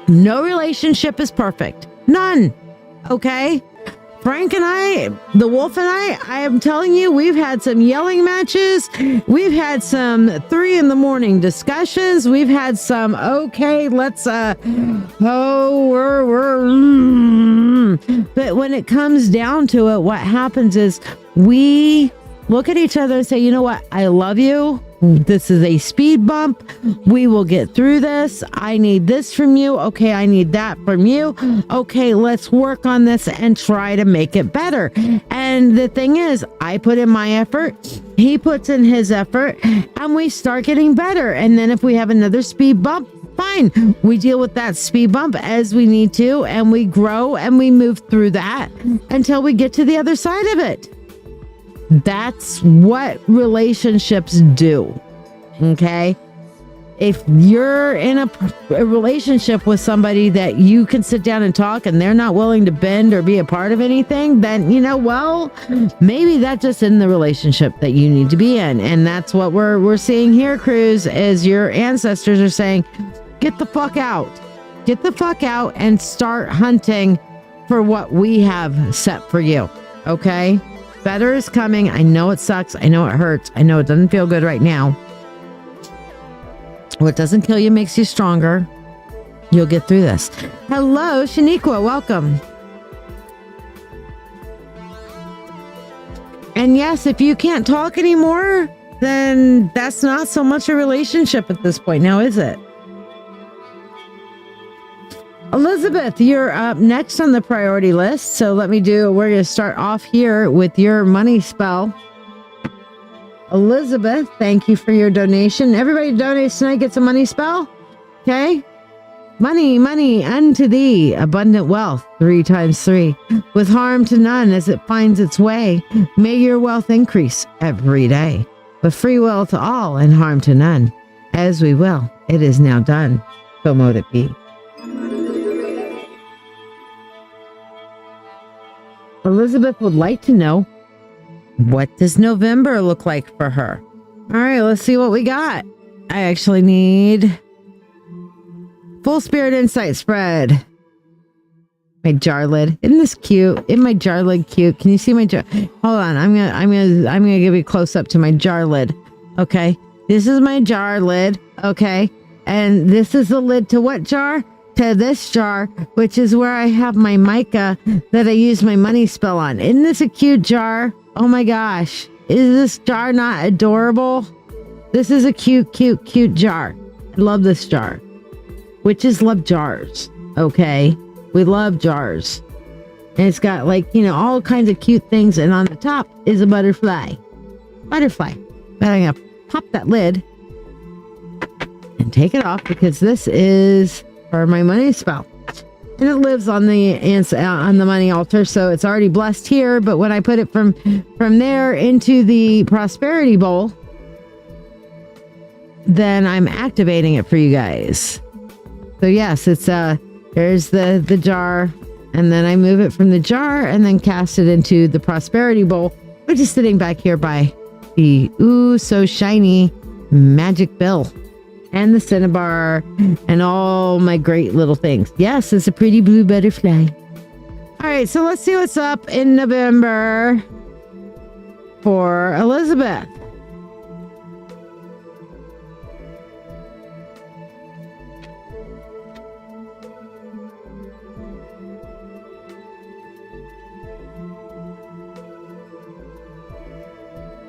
No relationship is perfect. None. Okay? Frank and I, the wolf and I am telling you, we've had some yelling matches. We've had some 3 a.m. discussions. We've had some, okay, let's, but when it comes down to it, what happens is we look at each other and say, you know what? I love you. This is a speed bump. We will get through this. I need this from you. Okay, I need that from you. Okay, let's work on this and try to make it better. And the thing is, I put in my effort, he puts in his effort, and we start getting better. And then if we have another speed bump, fine. We deal with that speed bump as we need to, and we grow and we move through that until we get to the other side of it. That's what relationships do. Okay? If you're in a relationship with somebody that you can sit down and talk and they're not willing to bend or be a part of anything, then, you know, well, maybe that's just in the relationship that you need to be in. And that's what we're seeing here, Cruz, is your ancestors are saying, get the fuck out. Get the fuck out and start hunting for what we have set for you. Okay? Better is coming. I know it sucks. I know it hurts. I know it doesn't feel good right now. What doesn't kill you makes you stronger. You'll get through this. Hello, Shaniqua. Welcome. And yes, if you can't talk anymore, then that's not so much a relationship at this point now, is it? Elizabeth, you're up next on the priority list. So we're going to start off here with your money spell. Elizabeth, thank you for your donation. Everybody donates tonight gets a money spell. Okay. Money, money unto thee, abundant wealth, 3 times 3, with harm to none as it finds its way. May your wealth increase every day, with free will to all and harm to none. As we will, it is now done. So mote it be. Elizabeth would like to know, what does November look like for her? All right, let's see what we got. I actually need full spirit insight spread. My jar lid. Isn't this cute? Isn't my jar lid cute? Can you see my jar? Hold on. I'm gonna give you a close up to my jar lid. Okay. This is my jar lid. Okay. And this is the lid to what jar? To this jar, which is where I have my mica that I use my money spell on. Isn't this a cute jar? Oh my gosh. Is this jar not adorable? This is a cute, cute, cute jar. I love this jar. Witches love jars. Okay. We love jars. And it's got all kinds of cute things. And on the top is a butterfly. Butterfly. But I'm going to pop that lid and take it off because this is for my money spell. And it lives on the money altar, so it's already blessed here. But when I put it from there into the prosperity bowl, then I'm activating it for you guys. So yes, it's there's the jar, and then I move it from the jar and then cast it into the prosperity bowl, which is sitting back here by the so shiny magic bill. And the cinnabar and all my great little things. Yes, it's a pretty blue butterfly. All right, so let's see what's up in November for Elizabeth.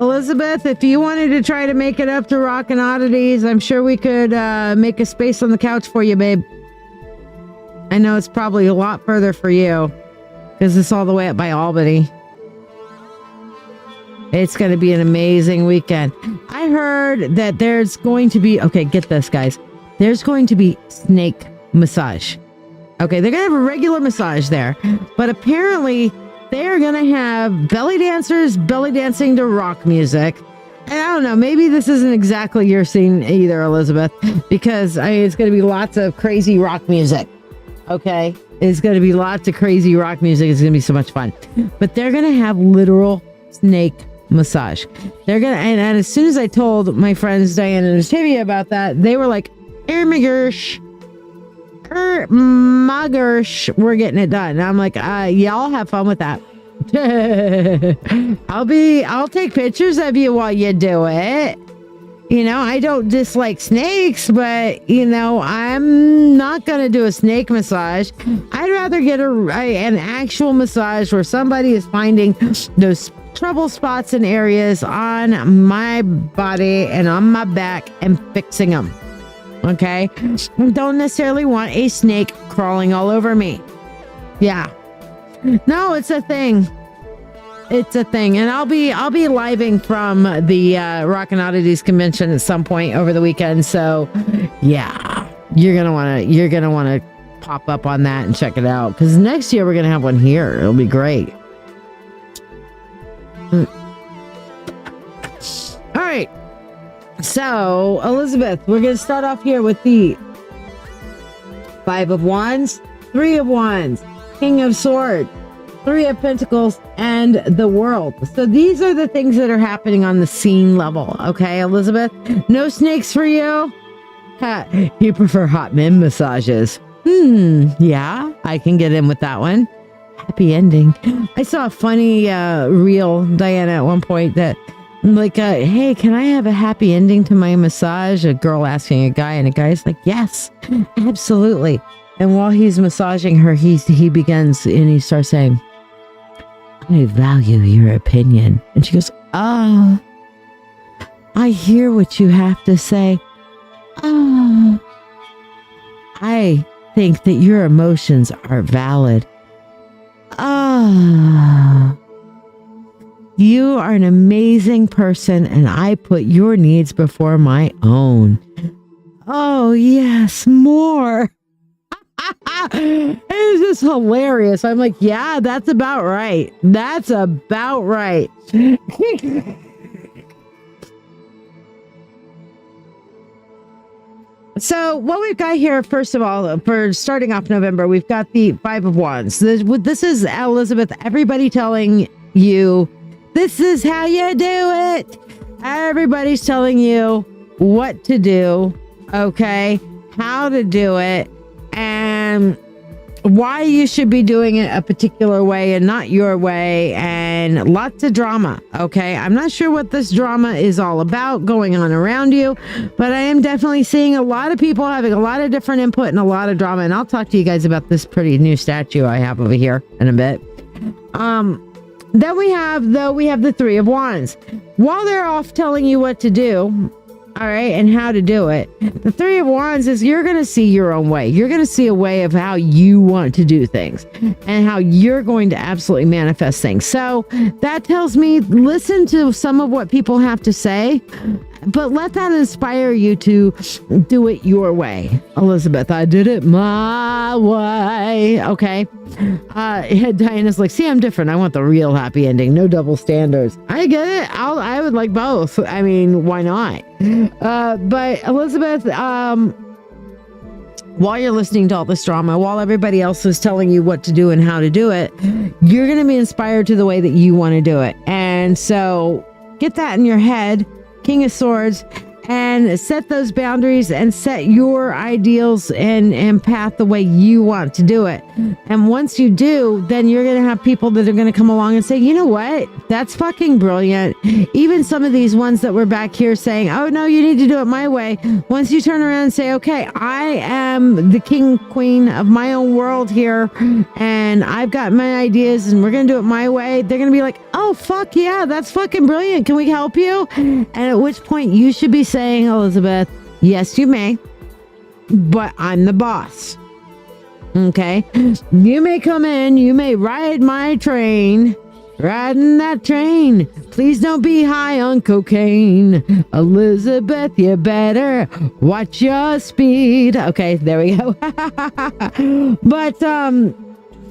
Elizabeth, if you wanted to try to make it up to Rockin' Oddities, I'm sure we could make a space on the couch for you, babe. I know it's probably a lot further for you because it's all the way up by Albany. It's going to be an amazing weekend. I heard that there's going to be, okay, get this, guys. There's going to be snake massage. Okay, they're going to have a regular massage there, but apparently they are going to have belly dancers belly dancing to rock music. And I don't know, maybe this isn't exactly your scene either, Elizabeth, because it's going to be lots of crazy rock music. Okay, it's going to be lots of crazy rock music. It's going to be so much fun. But they're going to have literal snake massage. They're going to, and as soon as I told my friends Diana and Tavia about that, they were like, my gosh, we're getting it done. And I'm like, y'all have fun with that. I'll take pictures of you while you do it. You know, I don't dislike snakes, but you know, I'm not going to do a snake massage. I'd rather get an actual massage where somebody is finding those trouble spots and areas on my body and on my back and fixing them. Okay, don't necessarily want a snake crawling all over me. Yeah, no, it's a thing. It's a thing, and I'll be living from the Rockin' Oddities convention at some point over the weekend. So, yeah, you're gonna wanna pop up on that and check it out because next year we're gonna have one here. It'll be great. All right. So, Elizabeth, we're going to start off here with the 5 of Wands, 3 of Wands, King of Swords, 3 of Pentacles, and the World. So these are the things that are happening on the scene level. Okay, Elizabeth? No snakes for you? You prefer hot men massages. Yeah, I can get in with that one. Happy ending. I saw a funny reel, Diana, at one point that like, hey, can I have a happy ending to my massage? A girl asking a guy, and a guy's like, yes, absolutely. And while he's massaging her, he begins and he starts saying, I value your opinion. And she goes, I hear what you have to say. I think that your emotions are valid. You are an amazing person, and I put your needs before my own. Oh, yes, more. It's just hilarious. I'm like, yeah, that's about right. That's about right. So what we've got here, first of all, for starting off November, we've got the 5 of Wands. This is Elizabeth, everybody telling you, this is how you do it. Everybody's telling you what to do, okay, how to do it, and why you should be doing it a particular way and not your way, and lots of drama, okay? I'm not sure what this drama is all about going on around you, but I am definitely seeing a lot of people having a lot of different input and a lot of drama, and I'll talk to you guys about this pretty new statue I have over here in a bit. Then we have the 3 of Wands. While they're off telling you what to do, all right, and how to do it, the 3 of Wands is you're going to see your own way. You're going to see a way of how you want to do things and how you're going to absolutely manifest things. So that tells me listen to some of what people have to say, but let that inspire you to do it your way. Elizabeth, I did it my way. Okay. Diana's like, see, I'm different. I want the real happy ending. No double standards. I get it. I would like both. I mean, why not? But Elizabeth, while you're listening to all this drama, while everybody else is telling you what to do and how to do it, you're going to be inspired to the way that you want to do it. And so get that in your head, King of Swords, and set those boundaries and set your ideals and path the way you want to do it. And once you do, then you're going to have people that are going to come along and say, you know what? That's fucking brilliant. Even some of these ones that were back here saying, oh no, you need to do it my way. Once you turn around and say, okay, I am the king, queen of my own world here, and I've got my ideas and we're going to do it my way. They're going to be like, oh, fuck yeah, that's fucking brilliant. Can we help you? And at which point you should be saying, Elizabeth, yes, you may, but I'm the boss. Okay. You may come in, you may ride my train, riding that train. Please don't be high on cocaine. Elizabeth, you better watch your speed. Okay, there we go. But,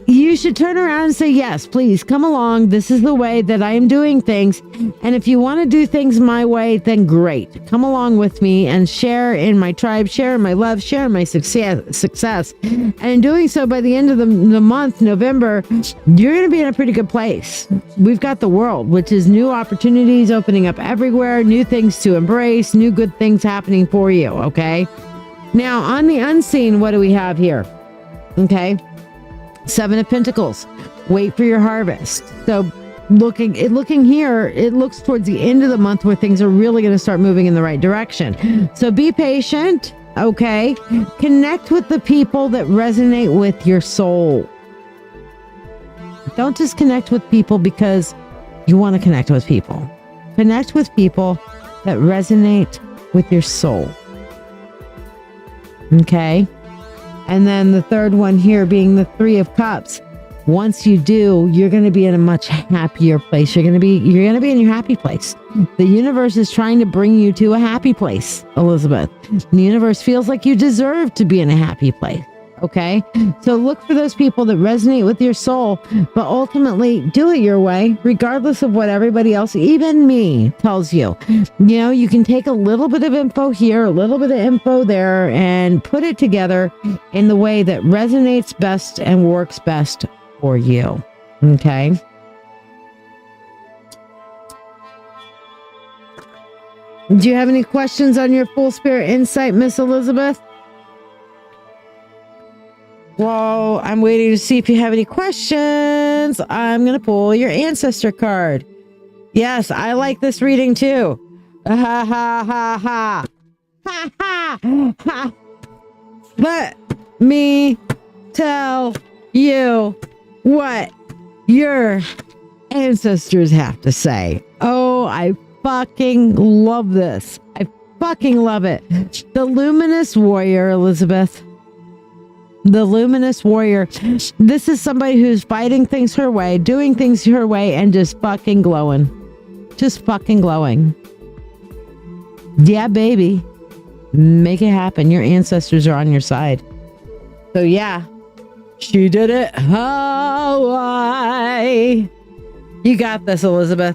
you should turn around and say, yes, please come along. This is the way that I am doing things. And if you want to do things my way, then great. Come along with me and share in my tribe, share in my love, share in my success. And in doing so, by the end of the month, November, you're going to be in a pretty good place. We've got the world, which is new opportunities opening up everywhere, new things to embrace, new good things happening for you. Okay. Now on the unseen, what do we have here? Okay. 7 of Pentacles. Wait for your harvest. So looking here, it looks towards the end of the month where things are really going to start moving in the right direction. So be patient. Okay. Connect with the people that resonate with your soul. Don't just connect with people because you want to connect with people. Connect with people that resonate with your soul. Okay. And then the third one here being the 3 of Cups. Once you do, you're going to be in a much happier place. You're going to be in your happy place. The universe is trying to bring you to a happy place, Elizabeth. The universe feels like you deserve to be in a happy place. Okay. So look for those people that resonate with your soul, but ultimately do it your way, regardless of what everybody else, even me, tells you. You know, you can take a little bit of info here, a little bit of info there, and put it together in the way that resonates best and works best for you. Okay. Do you have any questions on your full spirit insight, Miss Elizabeth? Well, I'm waiting to see if you have any questions. I'm going to pull your ancestor card. Yes, I like this reading too. Ha ha ha ha. Ha ha ha. Let me tell you what your ancestors have to say. Oh, I fucking love this. I fucking love it. The luminous warrior, Elizabeth. The luminous warrior. This is somebody who's fighting things her way, doing things her way, and just fucking glowing. Just fucking glowing. Yeah, baby. Make it happen. Your ancestors are on your side. So yeah, she did it. Hawaii. You got this, Elizabeth.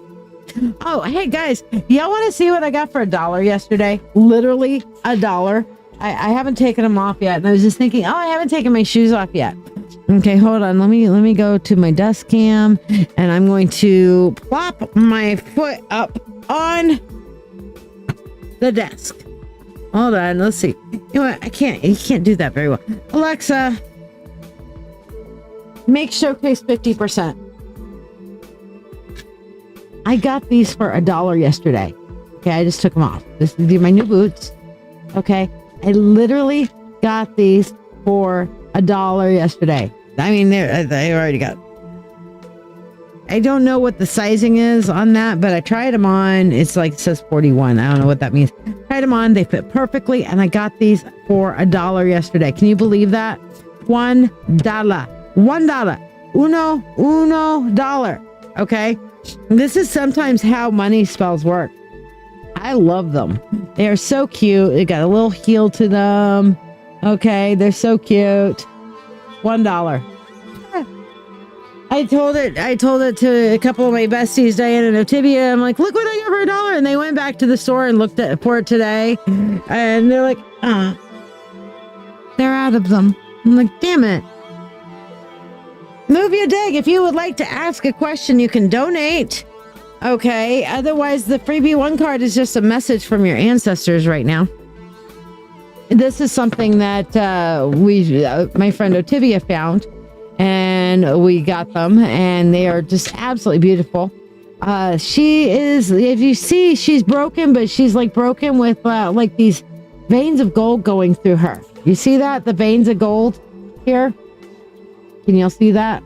Oh, hey guys, y'all want to see what I got for $1 yesterday? Literally $1. I haven't taken them off yet. And I was just thinking, oh, I haven't taken my shoes off yet. Okay, hold on. Let me go to my desk cam, and I'm going to plop my foot up on the desk. Hold on. Let's see. You know what? You can't do that very well. Alexa, make showcase 50%. I got these for $1 yesterday. Okay, I just took them off. These are my new boots. Okay. I literally got these for $1 yesterday. I mean, they already got. I don't know what the sizing is on that, but I tried them on. It's like, it says 41. I don't know what that means. Tried them on. They fit perfectly. And I got these for $1 yesterday. Can you believe that? $1. $1. Uno dollar. Okay. This is sometimes how money spells work. I love them. They are so cute. They got a little heel to them. Okay, they're so cute. $1. I told it to a couple of my besties, Diane and Otibia. I'm like, look what I got for $1. And they went back to the store and looked for it today. And they're like, they're out of them. I'm like, damn it. Move your dig. If you would like to ask a question, you can donate Okay. Otherwise, the freebie 1 card is just a message from your ancestors right now. This is something that my friend Otivia found, and we got them, and they are just absolutely beautiful. She is, if you see, she's broken, but she's like broken with like these veins of gold going through her. You see that? The veins of gold here? Can y'all see that?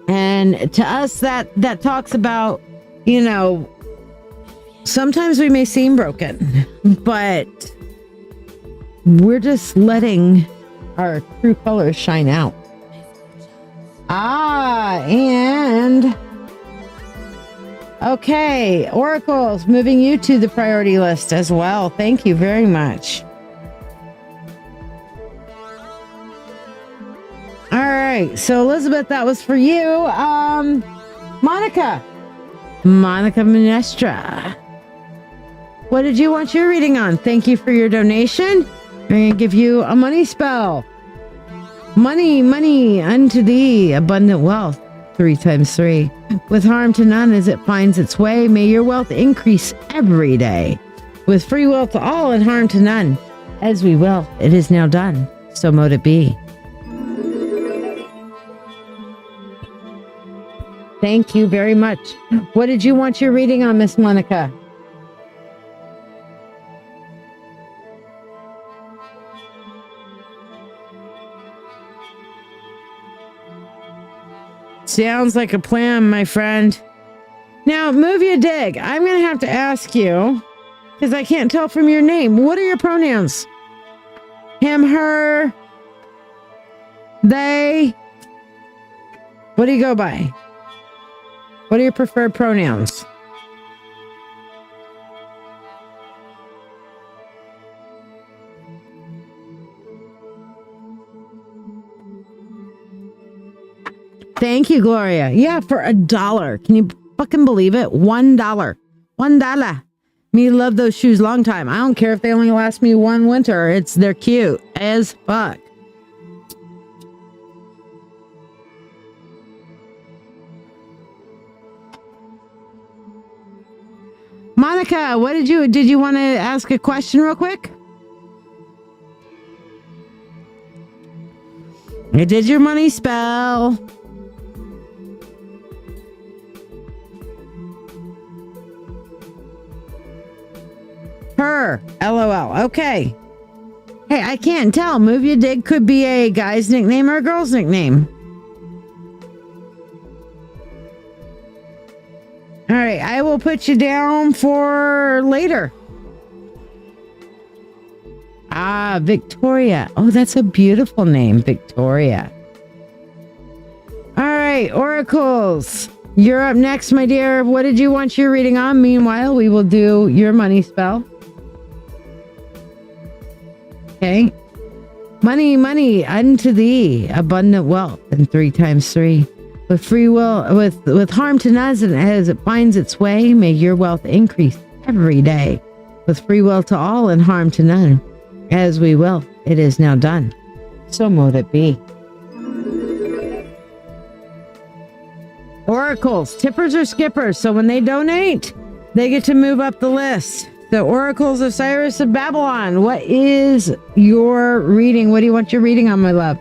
And to us, that talks about, you know, sometimes we may seem broken, but we're just letting our true colors shine out. And okay, oracles, moving you to the priority list as well. Thank you very much. All right, so Elizabeth, that was for you. Monica Minestra, what did you want your reading on? Thank you for your donation. I'm going to give you a money spell. Money unto thee, abundant wealth, 3 times 3. With harm to none as it finds its way, may your wealth increase every day. With free will to all and harm to none, as we will, it is now done. So mote it be. Thank you very much. What did you want your reading on, Miss Monica? Sounds like a plan, my friend. Now, move your dig. I'm going to have to ask you, because I can't tell from your name. What are your pronouns? Him, her, they. What do you go by? What are your preferred pronouns? Thank you, Gloria. Yeah, for $1. Can you fucking believe it? $1. $1. Me love those shoes long time. I don't care if they only last me 1 winter. They're cute as fuck. Monica, what did you want to ask a question real quick? I did your money spell. Her. LOL. Okay. Hey, I can't tell. Move your dig could be a guy's nickname or a girl's nickname. All right. I will put you down for later. Victoria. Oh, that's a beautiful name, Victoria. All right. Oracles. You're up next, my dear. What did you want your reading on? Meanwhile, we will do your money spell. Okay. Money unto thee, abundant wealth, and 3 times 3. With free will, with harm to none as it finds its way, may your wealth increase every day. With free will to all and harm to none, as we will, it is now done. So mote it be. Oracles, tippers or skippers, so when they donate, they get to move up the list. The Oracles of Cyrus of Babylon. What is your reading? What do you want your reading on, my love?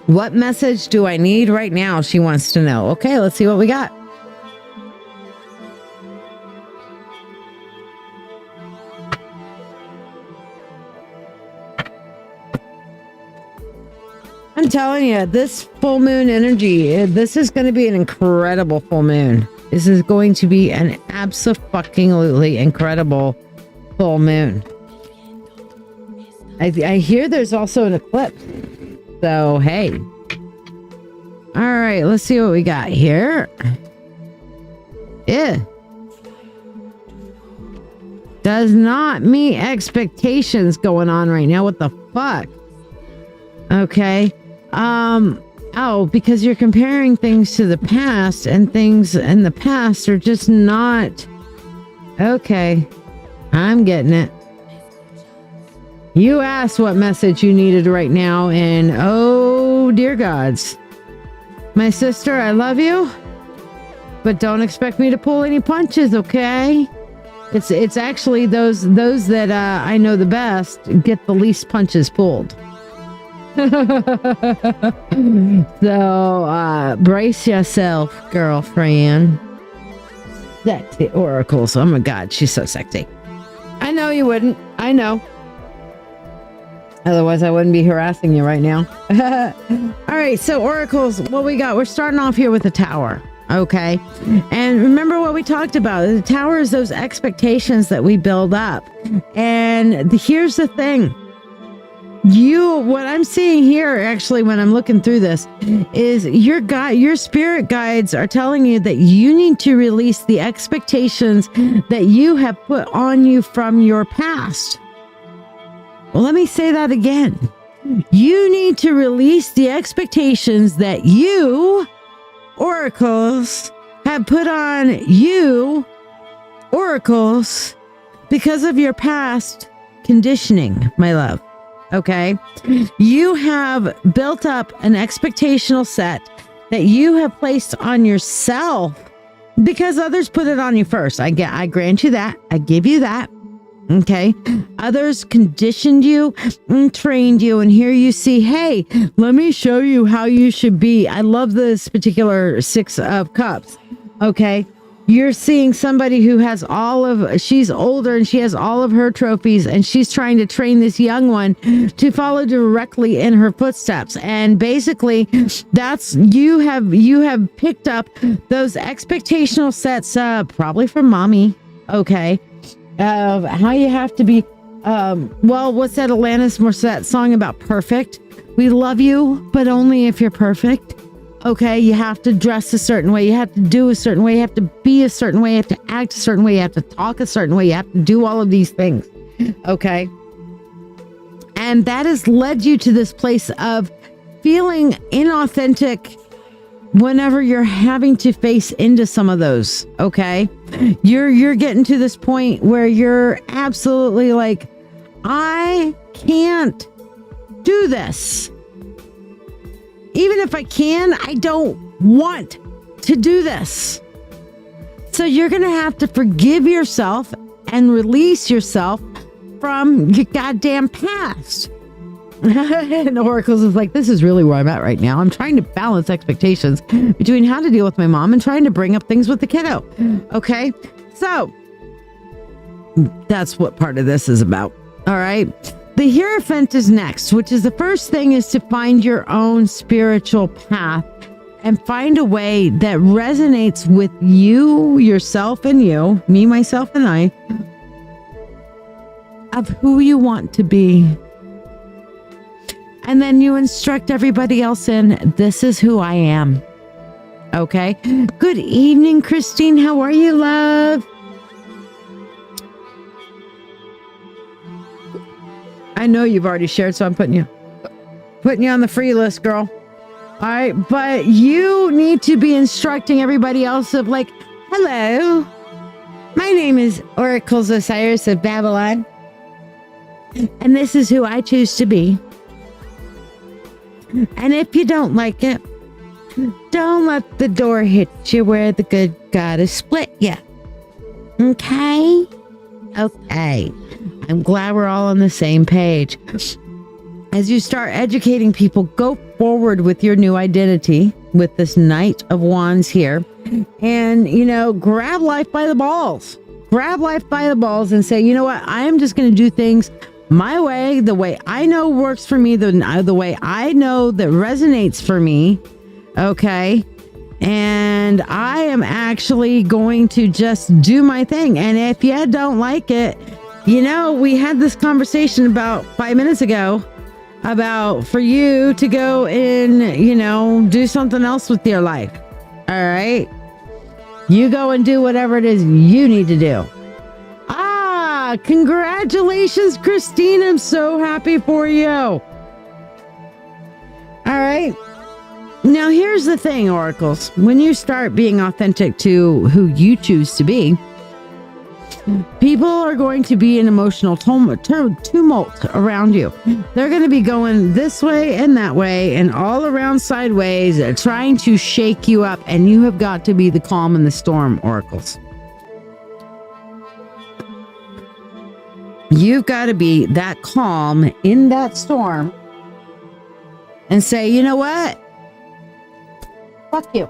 What message do I need right now? She wants to know. Okay, let's see what we got. I'm telling you, this full moon energy, this is going to be an incredible full moon. This is going to be an abso-fucking-lutely incredible full moon. I hear there's also an eclipse. So, hey. All right, let's see what we got here. Yeah. Does not meet expectations going on right now. What the fuck? Okay. Oh, because you're comparing things to the past, and things in the past are just not... Okay, I'm getting it. You asked what message you needed right now, and oh, dear gods. My sister, I love you, but don't expect me to pull any punches, okay? It's actually those that I know the best get the least punches pulled. So, brace yourself, girlfriend. Sexy oracles. Oh my God, she's so sexy. I know you wouldn't. I know. Otherwise, I wouldn't be harassing you right now. All right, so oracles, what we got? We're starting off here with the tower, okay? And remember what we talked about. The tower is those expectations that we build up. And here's the thing. What I'm seeing here, actually, when I'm looking through this, is your spirit guides are telling you that you need to release the expectations that you have put on you from your past. Well, let me say that again. You need to release the expectations that you, oracles, have put on you, oracles, because of your past conditioning, my love. Okay? You have built up an expectational set that you have placed on yourself because others put it on you first. I grant you that. I give you that. Okay. Others conditioned you and trained you. And here you see, hey, let me show you how you should be. I love this particular 6 of Cups. Okay. You're seeing somebody who has she's older and she has all of her trophies, and she's trying to train this young one to follow directly in her footsteps. And basically that's, you have picked up those expectational sets, probably from mommy. Okay. Of how you have to be, what's that Alanis Morissette song about perfect? We love you, but only if you're perfect. Okay, you have to dress a certain way, you have to do a certain way, you have to be a certain way, you have to act a certain way, you have to talk a certain way, you have to do all of these things. Okay. And that has led you to this place of feeling inauthentic whenever you're having to face into some of those, okay? You're getting to this point where you're absolutely like, I can't do this. Even if I can, I don't want to do this. So you're going to have to forgive yourself and release yourself from your goddamn past. And Oracles is like, this is really where I'm at right now. I'm trying to balance expectations between how to deal with my mom and trying to bring up things with the kiddo. Okay, so that's what part of this is about. All right, the Hierophant is next, which is the first thing is to find your own spiritual path and find a way that resonates with you, yourself, and you, me, myself, and I, of who you want to be. And then you instruct everybody else in, this is who I am. Okay. Good evening, Christine. How are you, love? I know you've already shared, so I'm putting you on the free list, girl. All right. But you need to be instructing everybody else of like, hello, my name is Oracles Osiris of Babylon. And this is who I choose to be. And if you don't like it, don't let the door hit you where the good goddess split you. Okay? Okay. I'm glad we're all on the same page. As you start educating people, go forward with your new identity with this Knight of Wands here. And, grab life by the balls. Grab life by the balls and say, you know what? I am just going to do things my way, the way I know works for me, the way I know that resonates for me. Okay. And I am actually going to just do my thing. And if you don't like it, we had this conversation about 5 minutes ago about for you to go and, do something else with your life. All right. You go and do whatever it is you need to do. Congratulations, Christine. I'm so happy for you. All right. Now, here's the thing, oracles. When you start being authentic to who you choose to be, people are going to be in emotional tumult around you. They're going to be going this way and that way and all around sideways, trying to shake you up. And you have got to be the calm in the storm, oracles. You've got to be that calm in that storm and say, you know what? Fuck you.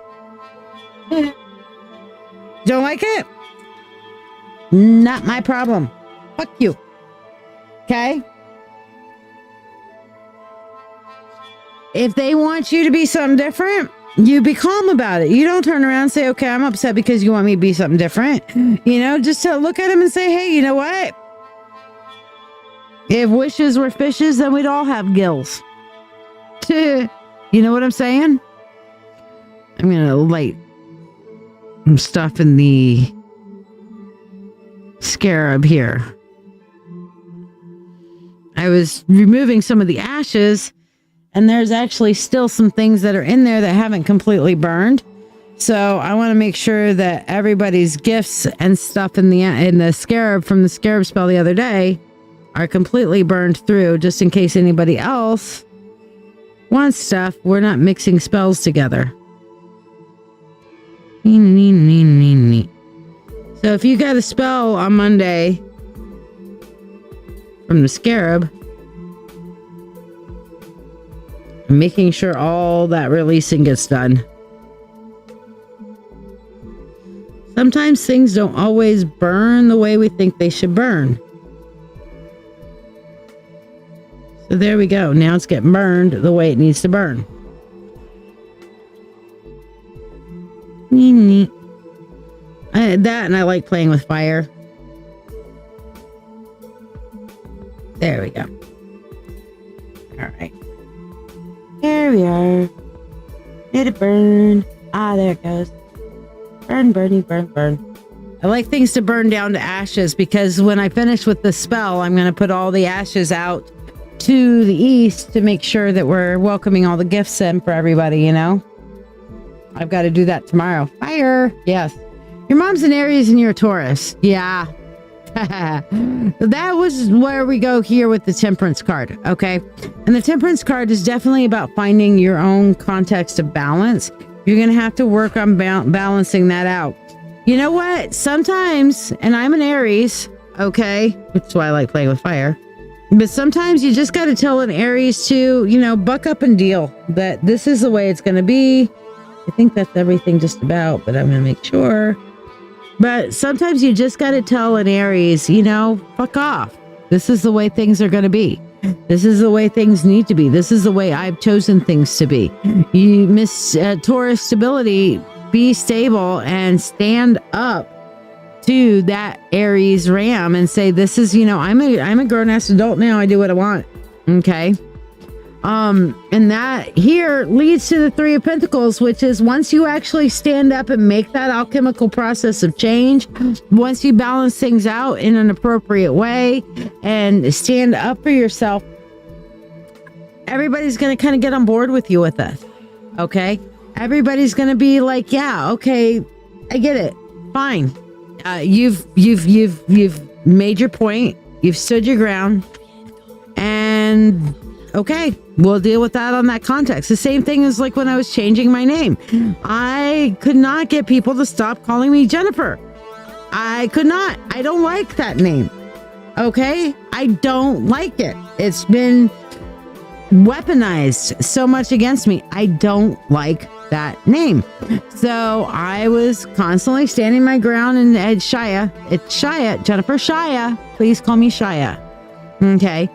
Don't like it? Not my problem. Fuck you. Okay? If they want you to be something different, you be calm about it. You don't turn around and say, okay, I'm upset because you want me to be something different. You know, just to look at them and say, hey, you know what? If wishes were fishes, then we'd all have gills. You know what I'm saying? I'm going to light some stuff in the scarab here. I was removing some of the ashes, and there's actually still some things that are in there that haven't completely burned. So I want to make sure that everybody's gifts and stuff in the scarab from the scarab spell the other day are completely burned through, just in case anybody else wants stuff. We're not mixing spells together. So if you got a spell on Monday from the scarab, I'm making sure all that releasing gets done. Sometimes things don't always burn the way we think they should burn. So there we go. Now it's getting burned the way it needs to burn. That, and I like playing with fire. There we go. All right. Here we are. Let it burn. Ah, there it goes. Burn, burny, burn, burn. I like things to burn down to ashes, because when I finish with the spell, I'm going to put all the ashes out to the east to make sure that we're welcoming all the gifts in for everybody, you know? I've got to do that tomorrow. Fire. Yes. Your mom's an Aries and you're a Taurus. Yeah. That was where we go here with the Temperance card. Okay. And the Temperance card is definitely about finding your own context of balance. You're going to have to work on balancing that out. You know what? Sometimes, and I'm an Aries, okay? That's why I like playing with fire. But sometimes you just got to tell an Aries to, you know, buck up and deal. That this is the way it's going to be. I think that's everything just about, but I'm going to make sure. But sometimes you just got to tell an Aries, you know, fuck off. This is the way things are going to be. This is the way things need to be. This is the way I've chosen things to be. You miss Taurus stability. Be stable and stand up to that Aries ram and say, this is, you know, I'm a grown-ass adult now. I do what I want. Okay. And that here leads to the Three of Pentacles, which is once you actually stand up and make that alchemical process of change, once you balance things out in an appropriate way and stand up for yourself, everybody's going to kind of get on board with you with this. Okay. Everybody's going to be like, yeah, okay, I get it. Fine. You've made your point. You've stood your ground, and okay, we'll deal with that on that context. The same thing as like when I was changing my name. I could not get people to stop calling me Jennifer. I could not. I don't like that name. Okay? I don't like it. It's been weaponized so much against me. I don't like that name. So I was constantly standing my ground, and Shiya. It's Shiya. Jennifer Shiya. Please call me Shiya. Okay?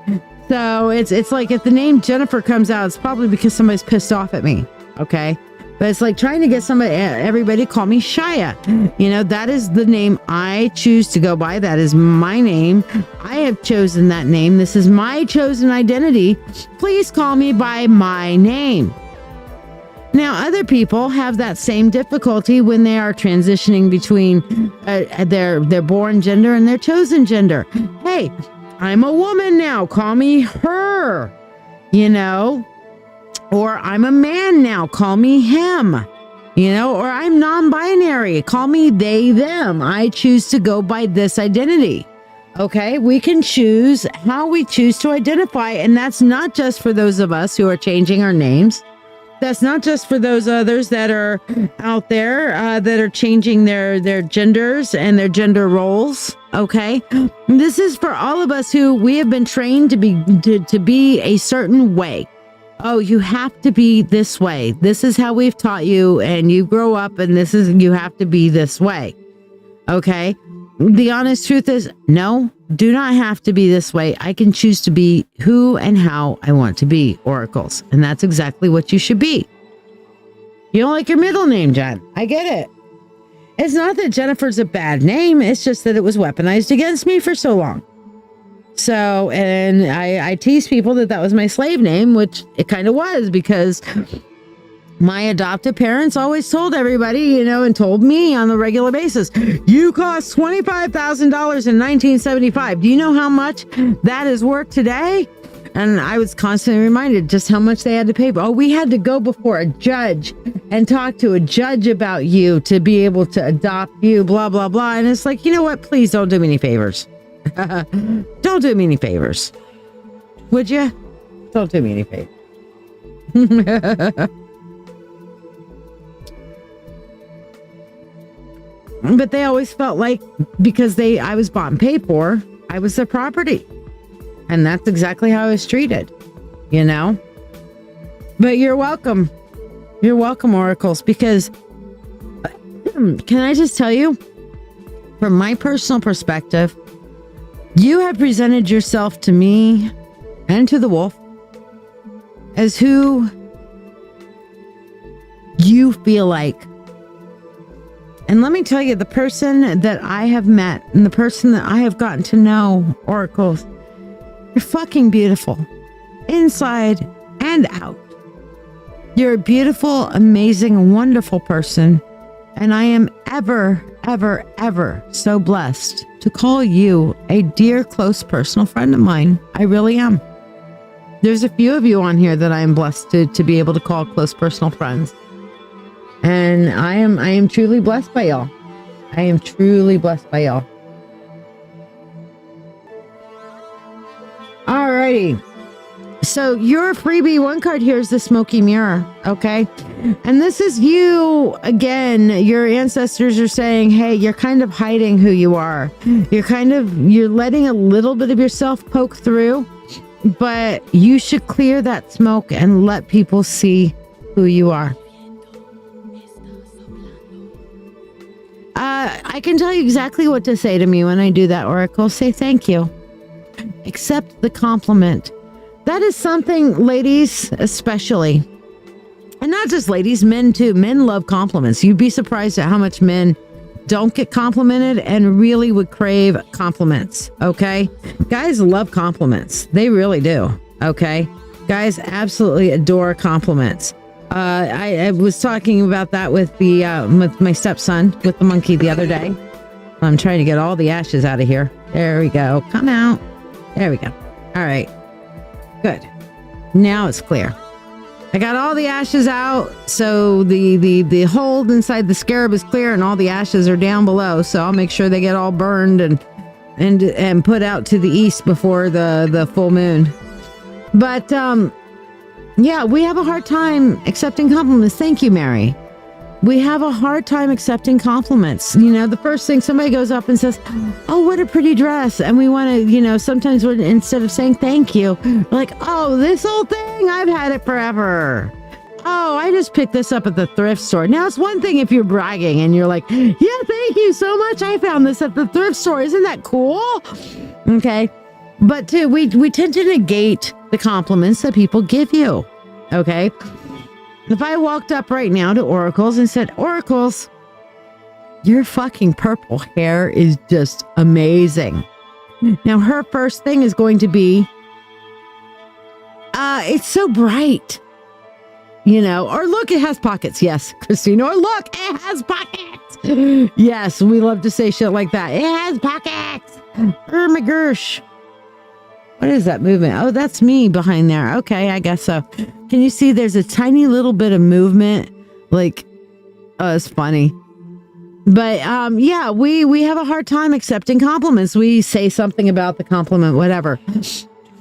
So it's like if the name Jennifer comes out, it's probably because somebody's pissed off at me. Okay. But it's like trying to get everybody to call me Shiya. You know, that is the name I choose to go by. That is my name. I have chosen that name. This is my chosen identity. Please call me by my name. Now, other people have that same difficulty when they are transitioning between their born gender and their chosen gender. Hey, I'm a woman now. Call me her. You know, Or I'm a man now, call me him. Or I'm non-binary, call me they, them. I choose to go by this identity. Okay, we can choose how we choose to identify. And that's not just for those of us who are changing our names. That's not just for those others that are out there that are changing their genders and their gender roles. Okay, this is for all of us who we have been trained to be a certain way. Oh, you have to be this way. This is how we've taught you, and you grow up, and you have to be this way. Okay. The honest truth is, no, do not have to be this way. I can choose to be who and how I want to be, oracles. And that's exactly what you should be. You don't like your middle name, Jen. I get it. It's not that Jennifer's a bad name. It's just that it was weaponized against me for so long. So, and I tease people that was my slave name, which it kind of was, because my adoptive parents always told everybody, and told me on a regular basis, you cost $25,000 in 1975. Do you know how much that is worth today? And I was constantly reminded just how much they had to pay. Oh, we had to go before a judge and talk to a judge about you to be able to adopt you, blah, blah, blah. And it's like, you know what? Please don't do me any favors. Don't do me any favors. Would you? Don't do me any favors. But they always felt like because I was bought and paid for, I was their property. And that's exactly how I was treated, But you're welcome. You're welcome, oracles, because can I just tell you, from my personal perspective, you have presented yourself to me and to the wolf as who you feel like. And let me tell you, the person that I have met and the person that I have gotten to know, oracles, you're fucking beautiful, inside and out. You're a beautiful, amazing, wonderful person. And I am ever, ever, ever so blessed to call you a dear, close, personal friend of mine. I really am. There's a few of you on here that I am blessed to be able to call close, personal friends. And I am truly blessed by y'all. I am truly blessed by y'all. Alrighty. So your freebie one card here is the Smoky Mirror, okay? And this is you, again, your ancestors are saying, hey, you're kind of hiding who you are. You're letting a little bit of yourself poke through, but you should clear that smoke and let people see who you are. I can tell you exactly what to say to me when I do that, Oracle. Say thank you. Accept the compliment. That is something, ladies, especially, and not just ladies, men too. Men love compliments. You'd be surprised at how much men don't get complimented and really would crave compliments. Okay. Guys love compliments. They really do. Okay. Guys absolutely adore compliments. I was talking about that with with my stepson, with the monkey the other day. I'm trying to get all the ashes out of here. There we go. Come out. There we go. All right. Good. Now it's clear. I got all the ashes out, so the hold inside the scarab is clear, and all the ashes are down below. So I'll make sure they get all burned and put out to the east before the full moon. But yeah, we have a hard time accepting compliments. Thank you, Mary. We have a hard time accepting compliments. The first thing somebody goes up and says, oh, what a pretty dress. And we want to, sometimes instead of saying thank you, we're like, oh, this old thing, I've had it forever. Oh, I just picked this up at the thrift store. Now, it's one thing if you're bragging and you're like, yeah, thank you so much. I found this at the thrift store. Isn't that cool? Okay. But too, we tend to negate the compliments that people give you. Okay. If I walked up right now to Oracles and said, Oracles, your fucking purple hair is just amazing. Now, her first thing is going to be, it's so bright. Or look, it has pockets. Yes, Christine. Or look, it has pockets. Yes, we love to say shit like that. It has pockets. Oh my gosh. What is that movement? Oh, that's me behind there. Okay, I guess so. Can you see there's a tiny little bit of movement? Like, oh, it's funny. But yeah, we have a hard time accepting compliments. We say something about the compliment, whatever.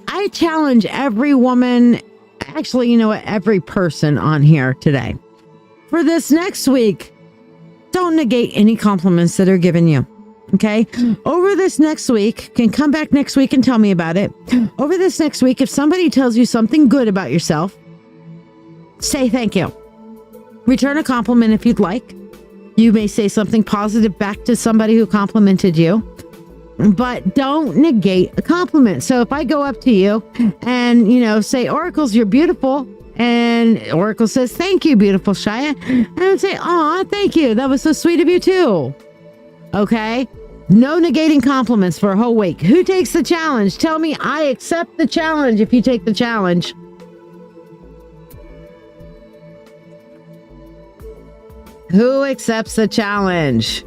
I challenge every woman, actually, you know what, every person on here today. For this next week, don't negate any compliments that are given you. Okay. Over this next week, can come back next week and tell me about it. Over this next week, if somebody tells you something good about yourself, say thank you. Return a compliment if you'd like. You may say something positive back to somebody who complimented you, but don't negate a compliment. So if I go up to you and, you know, say, Oracles, you're beautiful. And Oracle says, thank you, beautiful Shiya. And I would say, aw, thank you. That was so sweet of you too. Okay. No negating compliments for a whole week. Who takes the challenge? Tell me I accept the challenge if you take the challenge. Who accepts the challenge?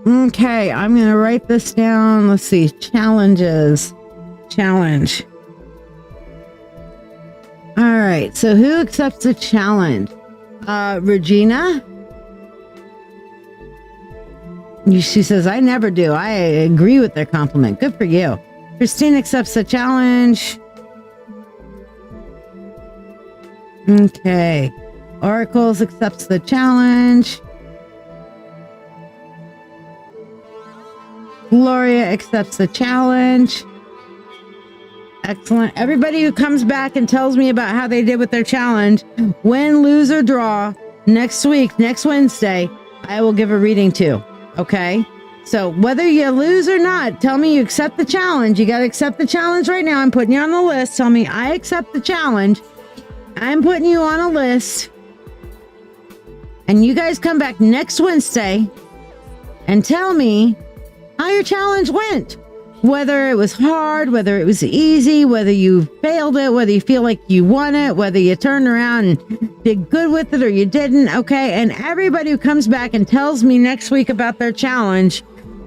Okay, I'm going to write this down. Let's see. Challenges. Challenge. All right. So who accepts the challenge? Regina? She says, I never do. I agree with their compliment. Good for you. Christine accepts the challenge. Okay. Oracles accepts the challenge. Gloria accepts the challenge. Excellent. Everybody who comes back and tells me about how they did with their challenge, win, lose, or draw, next week, next Wednesday, I will give a reading to. Okay? So whether you lose or not, tell me you accept the challenge. You got to accept the challenge right now. I'm putting you on the list. Tell me I accept the challenge. I'm putting you on a list. And you guys come back next Wednesday and tell me how your challenge went. Whether it was hard, whether it was easy, whether you failed it, whether you feel like you won it, whether you turned around and did good with it or you didn't. Okay. And everybody who comes back and tells me next week about their challenge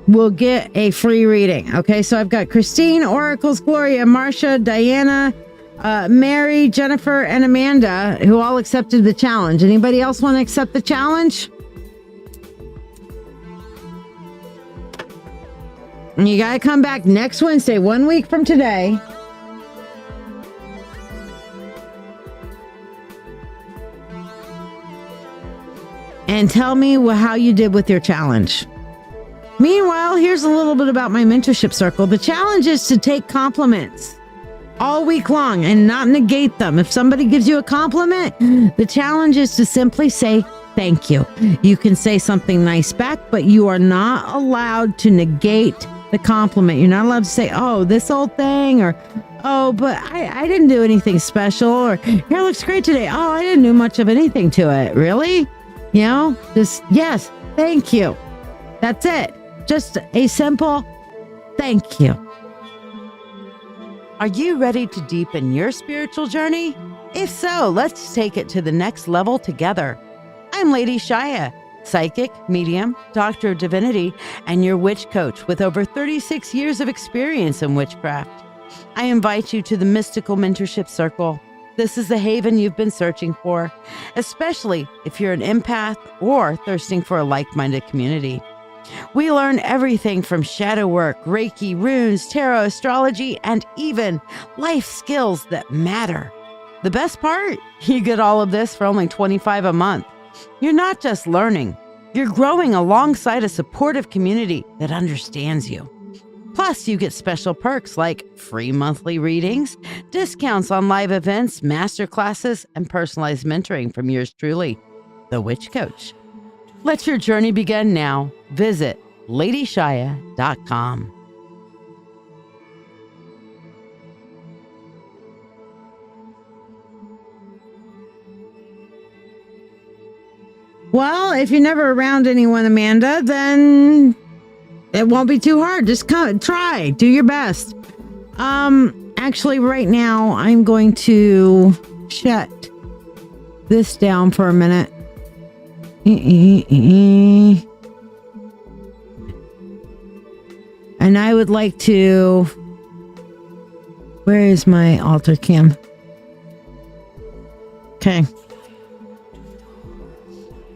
will get a free reading. Okay. So I've got Christine, Oracles, Gloria, Marcia, Diana, Mary, Jennifer, and Amanda, who all accepted the challenge. Anybody else want to accept the challenge? And you got to come back next Wednesday, 1 week from today. And tell me how you did with your challenge. Meanwhile, here's a little bit about my mentorship circle. The challenge is to take compliments all week long and not negate them. If somebody gives you a compliment, the challenge is to simply say thank you. You can say something nice back, but you are not allowed to negate the compliment. You're not allowed to say, oh, this old thing, or, oh, but I didn't do anything special, or hair looks great today. Oh, I didn't do much of anything to it. Really? You know, just, yes, thank you. That's it. Just a simple thank you. Are you ready to deepen your spiritual journey? If so, let's take it to the next level together. I'm Lady Shiya, psychic, medium, Doctor of Divinity, and your witch coach with over 36 years of experience in witchcraft. I invite you to the Mystical Mentorship Circle. This is the haven you've been searching for, especially if you're an empath or thirsting for a like-minded community. We learn everything from shadow work, Reiki, runes, tarot, astrology, and even life skills that matter. The best part? You get all of this for only $25 a month. You're not just learning, you're growing alongside a supportive community that understands you. Plus, you get special perks like free monthly readings, discounts on live events, masterclasses, and personalized mentoring from yours truly, the Witch Coach. Let your journey begin now. Visit ladyshiya.com. Well, if you're never around anyone, Amanda, then It won't be too hard. Just try. Do your best. Actually, right now, I'm going to shut this down for a minute. And I would like to... Where is my altar cam? Okay.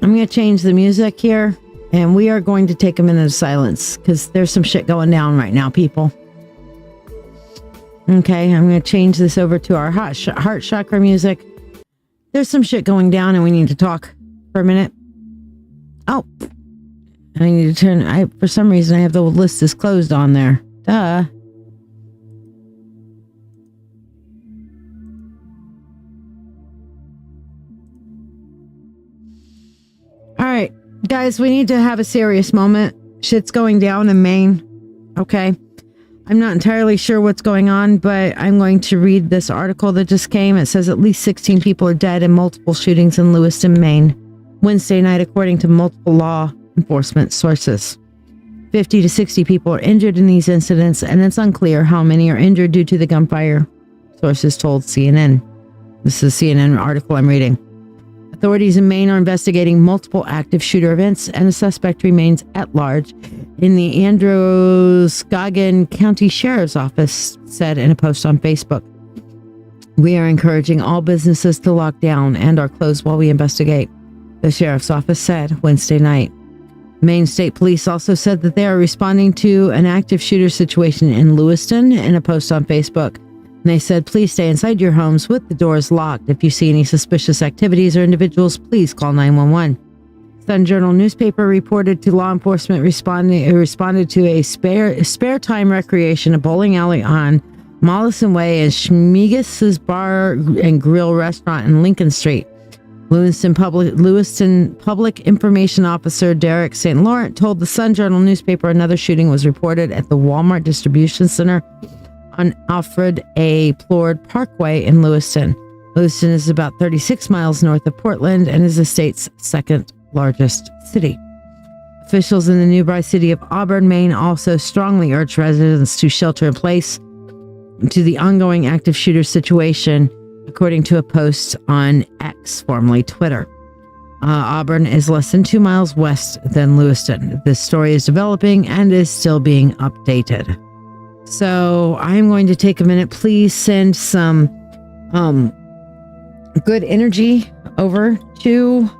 I'm going to change the music here. And we are going to take a minute of silence. Because there's some shit going down right now, people. Okay, I'm going to change this over to our heart chakra music. There's some shit going down and we need to talk for a minute. Oh. I need to turn... for some reason, I have the list is closed on there. Duh. All right, guys, we need to have a serious moment. Shit's going down in Maine. Okay. I'm not entirely sure what's going on, but I'm going to read this article that just came. It says at least 16 people are dead in multiple shootings in Lewiston, Maine, Wednesday night, according to multiple law enforcement sources. 50 to 60 people are injured in these incidents, and it's unclear how many are injured due to the gunfire, sources told CNN. This is a CNN article I'm reading. Authorities in Maine are investigating multiple active shooter events, and a suspect remains at large in the Androscoggin County Sheriff's Office said in a post on Facebook. We are encouraging all businesses to lock down and are closed while we investigate, the Sheriff's Office said Wednesday night. Maine State Police also said that they are responding to an active shooter situation in Lewiston in a post on Facebook. They said, please stay inside your homes with the doors locked. If you see any suspicious activities or individuals, please call 911. Sun Journal newspaper reported to law enforcement responded to a spare time recreation, a bowling alley on Mollison Way and Schmiegus's Bar and Grill restaurant in Lincoln Street. Lewiston Public Information Officer Derek St. Laurent told the Sun Journal newspaper another shooting was reported at the Walmart Distribution Center on Alfred A. Plord Parkway in Lewiston. Lewiston is about 36 miles north of Portland and is the state's second largest city. Officials in the nearby city of Auburn, Maine also strongly urged residents to shelter in place to the ongoing active shooter situation, according to a post on X, formerly Twitter. Auburn is less than 2 miles west than Lewiston. This story is developing and is still being updated. So I'm going to take a minute. Please send some good energy over to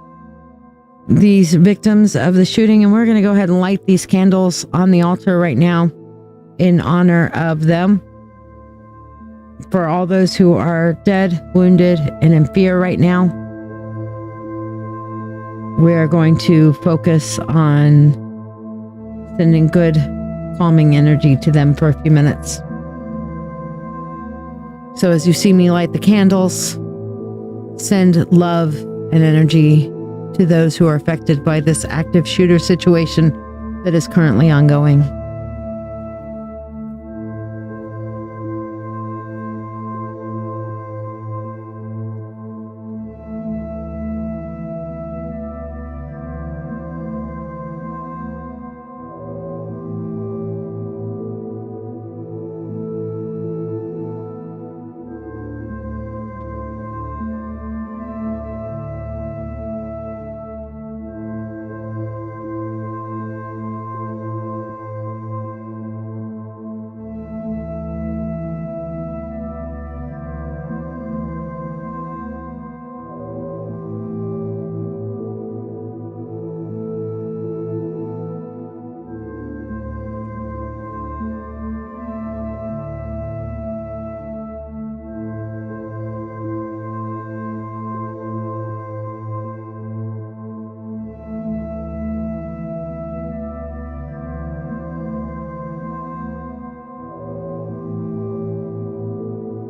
these victims of the shooting. And we're going to go ahead and light these candles on the altar right now in honor of them. For all those who are dead, wounded, and in fear right now, we are going to focus on sending good, calming energy to them for a few minutes. So as you see me light the candles, send love and energy to those who are affected by this active shooter situation that is currently ongoing.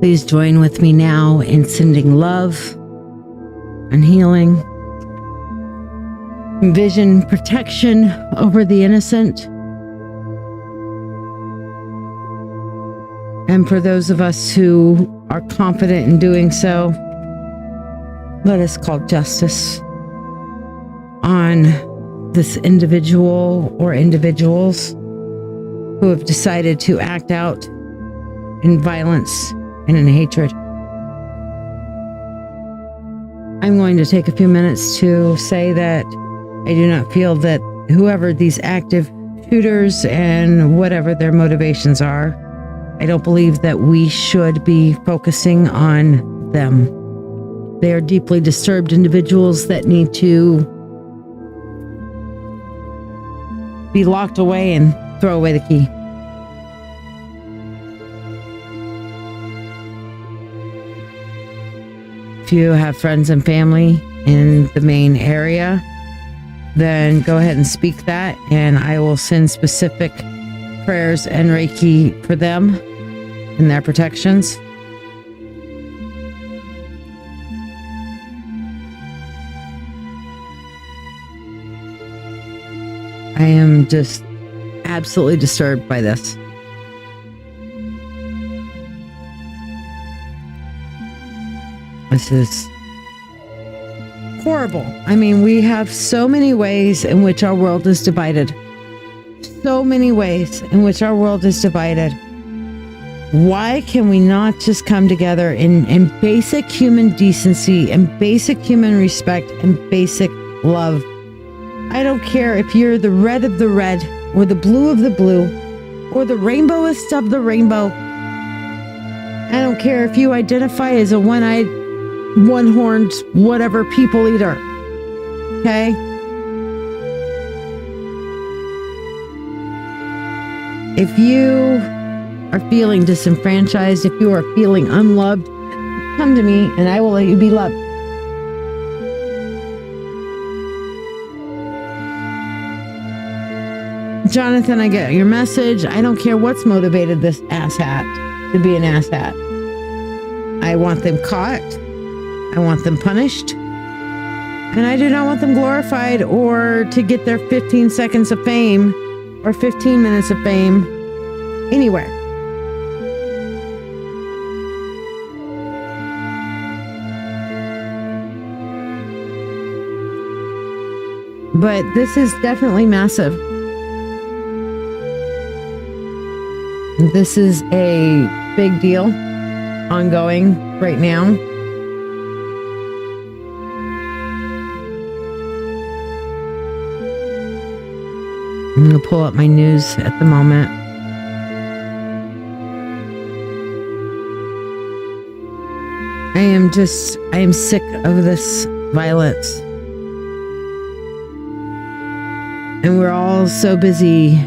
Please join with me now in sending love and healing, vision, protection over the innocent. And for those of us who are confident in doing so, let us call justice on this individual or individuals who have decided to act out in violence and in hatred. I'm going to take a few minutes to say that I do not feel that whoever these active shooters and whatever their motivations are, I don't believe that we should be focusing on them. They are deeply disturbed individuals that need to be locked away and throw away the key. If you have friends and family in the main area, then go ahead and speak that, and I will send specific prayers and Reiki for them and their protections. I am just absolutely disturbed by this. This is horrible. I mean, we have so many ways in which our world is divided. So many ways in which our world is divided. Why can we not just come together in basic human decency and basic human respect and basic love? I don't care if you're the red of the red or the blue of the blue or the rainbowest of the rainbow. I don't care if you identify as a one-eyed, one-horned, whatever people eater. Okay? If you are feeling disenfranchised, if you are feeling unloved, come to me and I will let you be loved. Jonathan, I get your message. I don't care what's motivated this asshat to be an asshat. I want them caught. I want them punished. And I do not want them glorified or to get their 15 seconds of fame or 15 minutes of fame anywhere. But this is definitely massive. This is a big deal ongoing right now. I'm going to pull up my news at the moment. I am sick of this violence. And we're all so busy.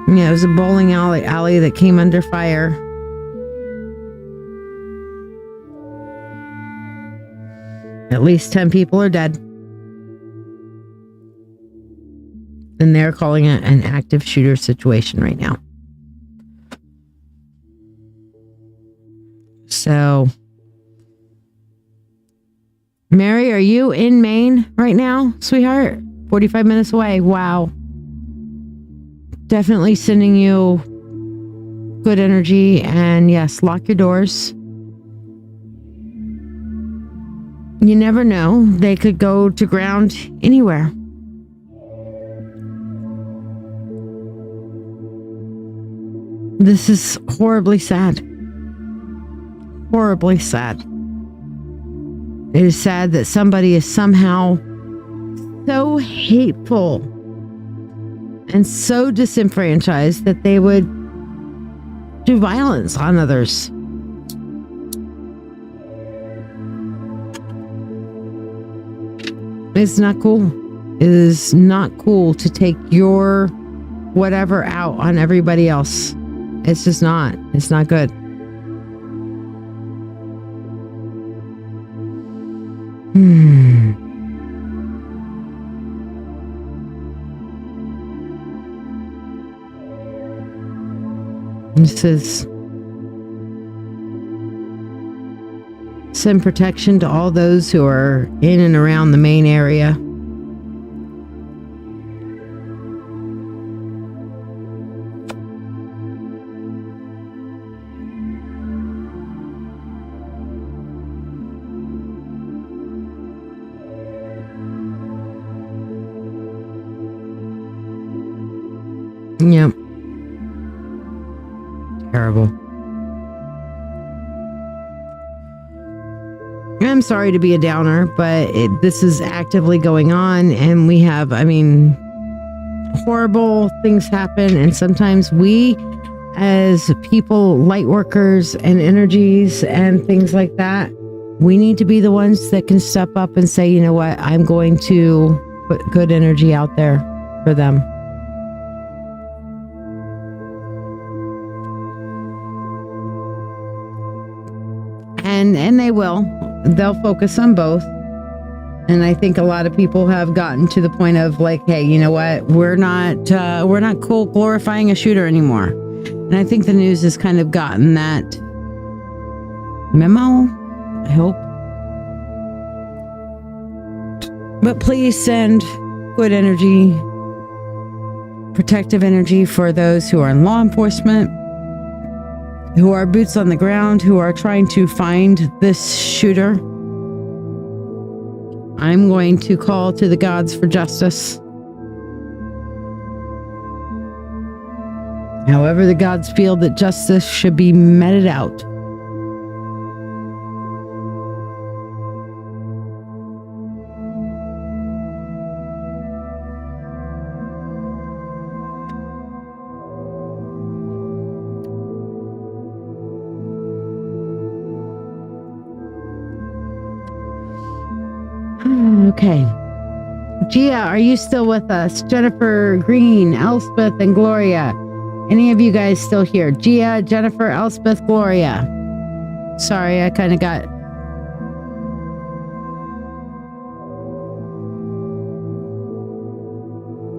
Yeah, it was a bowling alley that came under fire. At least 10 people are dead. And they're calling it an active shooter situation right now. So, Mary, are you in Maine right now, sweetheart? 45 minutes away. Wow. Definitely sending you good energy. And yes, lock your doors. You never know. They could go to ground anywhere. This is horribly sad. Horribly sad. It is sad that somebody is somehow so hateful and so disenfranchised that they would do violence on others. It's not cool. It is not cool to take your whatever out on everybody else. It's just not. It's not good. This is send protection to all those who are in and around the main area. Yep. Terrible. I'm sorry to be a downer, but this is actively going on, and we have, horrible things happen, and sometimes we, as people, light workers and energies and things like that, we need to be the ones that can step up and say, you know what, I'm going to put good energy out there for them. And they will. They'll focus on both. And I think a lot of people have gotten to the point of like, hey, you know what? We're not cool glorifying a shooter anymore. And I think the news has kind of gotten that memo, I hope. But please send good energy, protective energy for those who are in law enforcement, who are boots on the ground, who are trying to find this shooter. I'm going to call to the gods for justice. However the gods feel that justice should be meted out. Okay. Gia, are you still with us? Jennifer, Green, Elspeth, and Gloria. Any of you guys still here? Gia, Jennifer, Elspeth, Gloria. Sorry, I kind of got...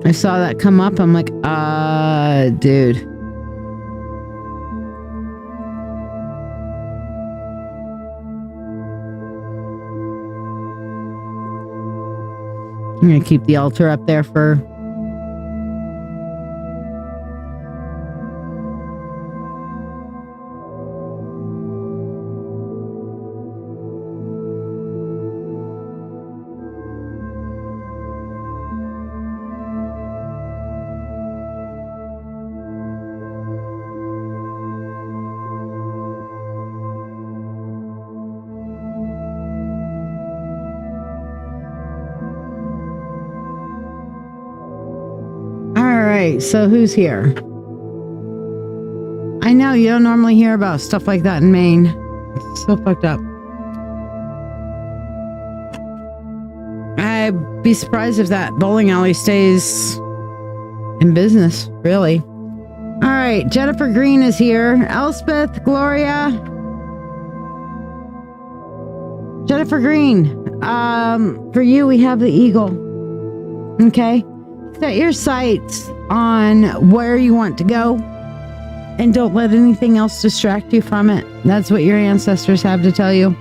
I saw that come up. I'm like, dude. I'm going to keep the altar up there for... So who's here? I know you don't normally hear about stuff like that in Maine. It's so fucked up. I'd be surprised if that bowling alley stays in business, really. All right, Jennifer Green is here. Elspeth, Gloria. Jennifer Green, for you, we have the eagle. Okay? Set your sights on where you want to go and don't let anything else distract you from it. That's what your ancestors have to tell you.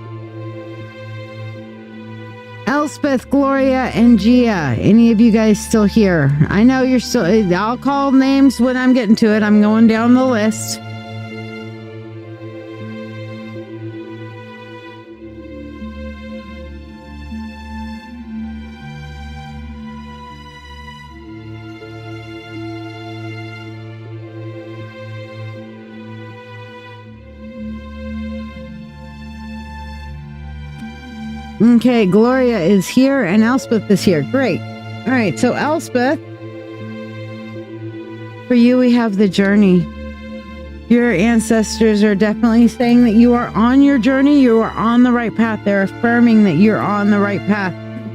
Elspeth, Gloria, and Gia. Any of you guys still here? I know you're still... I'll call names when I'm getting to it. I'm going down the list. Okay, Gloria is here and Elspeth is here. Great. All right, so Elspeth, for you, we have the journey. Your ancestors are definitely saying that you are on your journey. You are on the right path. They're affirming that you're on the right path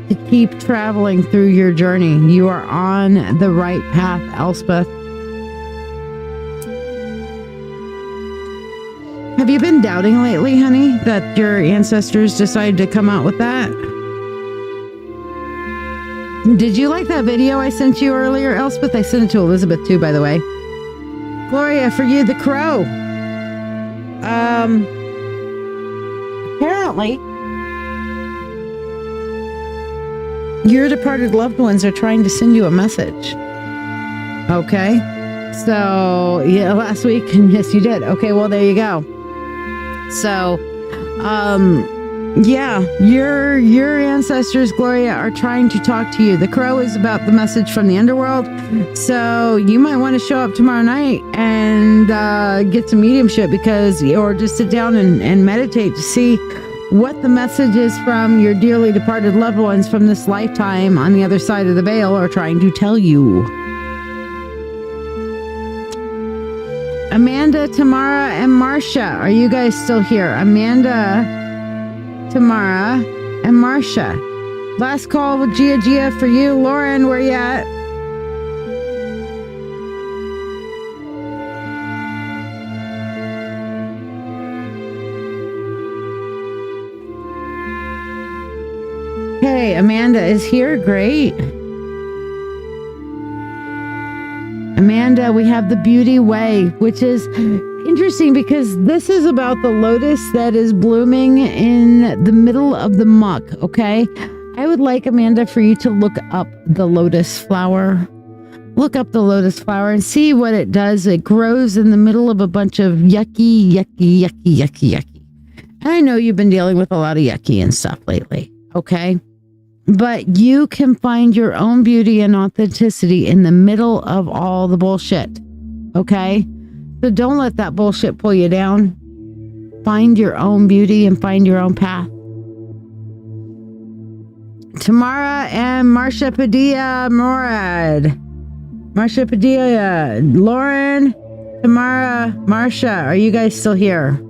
to keep traveling through your journey. You are on the right path, Elspeth. Have you been doubting lately, honey, that your ancestors decided to come out with that? Did you like that video I sent you earlier, Elspeth? I sent it to Elizabeth too, by the way. Gloria, for you, the crow. Apparently, your departed loved ones are trying to send you a message. Okay? So, yeah, last week, yes, you did. Okay, well, there you go. So, Yeah, your ancestors, Gloria, are trying to talk to you. The crow is about the message from the underworld, so you might want to show up tomorrow night and get some mediumship, or just sit down and meditate to see what the message is from your dearly departed loved ones from this lifetime on the other side of the veil are trying to tell you. Amanda, Tamara, and Marcia, are you guys still here? Amanda, Tamara, and Marcia. Last call with Gia for you. Lauren, where you at? Okay, Amanda is here. Great. Amanda, we have the Beauty Way, which is interesting because this is about the lotus that is blooming in the middle of the muck, okay? I would like, Amanda, for you to look up the lotus flower. Look up the lotus flower and see what it does. It grows in the middle of a bunch of yucky. And I know you've been dealing with a lot of yucky and stuff lately, okay? But you can find your own beauty and authenticity in the middle of all the bullshit, okay? So don't let that bullshit pull you down. Find your own beauty and find your own path. Tamara and Marcia Padilla Morad. Marcia Padilla, Lauren, Tamara, Marcia, are you guys still here?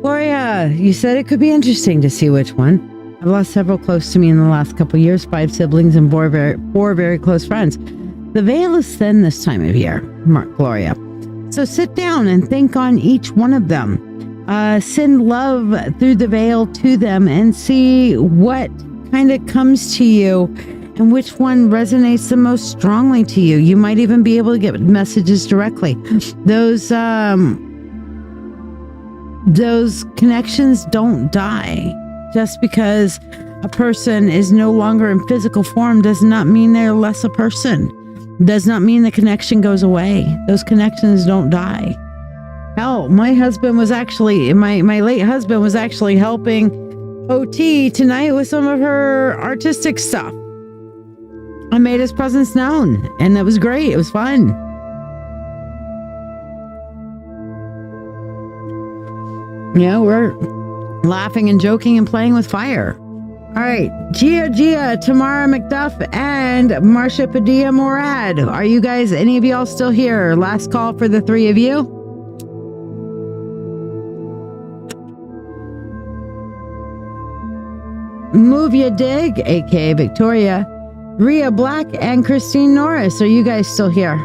Gloria, you said it could be interesting to see which one. I've lost several close to me in the last couple of years, 5 siblings and four very close friends. The veil is thin this time of year, Gloria. So sit down and think on each one of them. Send love through the veil to them and see what kind of comes to you and which one resonates the most strongly to you. You might even be able to get messages directly. Those connections don't die. Just because a person is no longer in physical form does not mean they're less a person. Does not mean the connection goes away. Those connections don't die. Hell, my husband was actually, my late husband was actually helping OT tonight with some of her artistic stuff. I made his presence known, and that was great. It was fun. Yeah, we're laughing and joking and playing with fire. All right, Gia, Tamara McDuff, and Marcia Padilla Morad. Are you guys, any of y'all still here? Last call for the 3 of you. Move Ya Dig, aka Victoria, Rhea Black, and Christine Norris. Are you guys still here?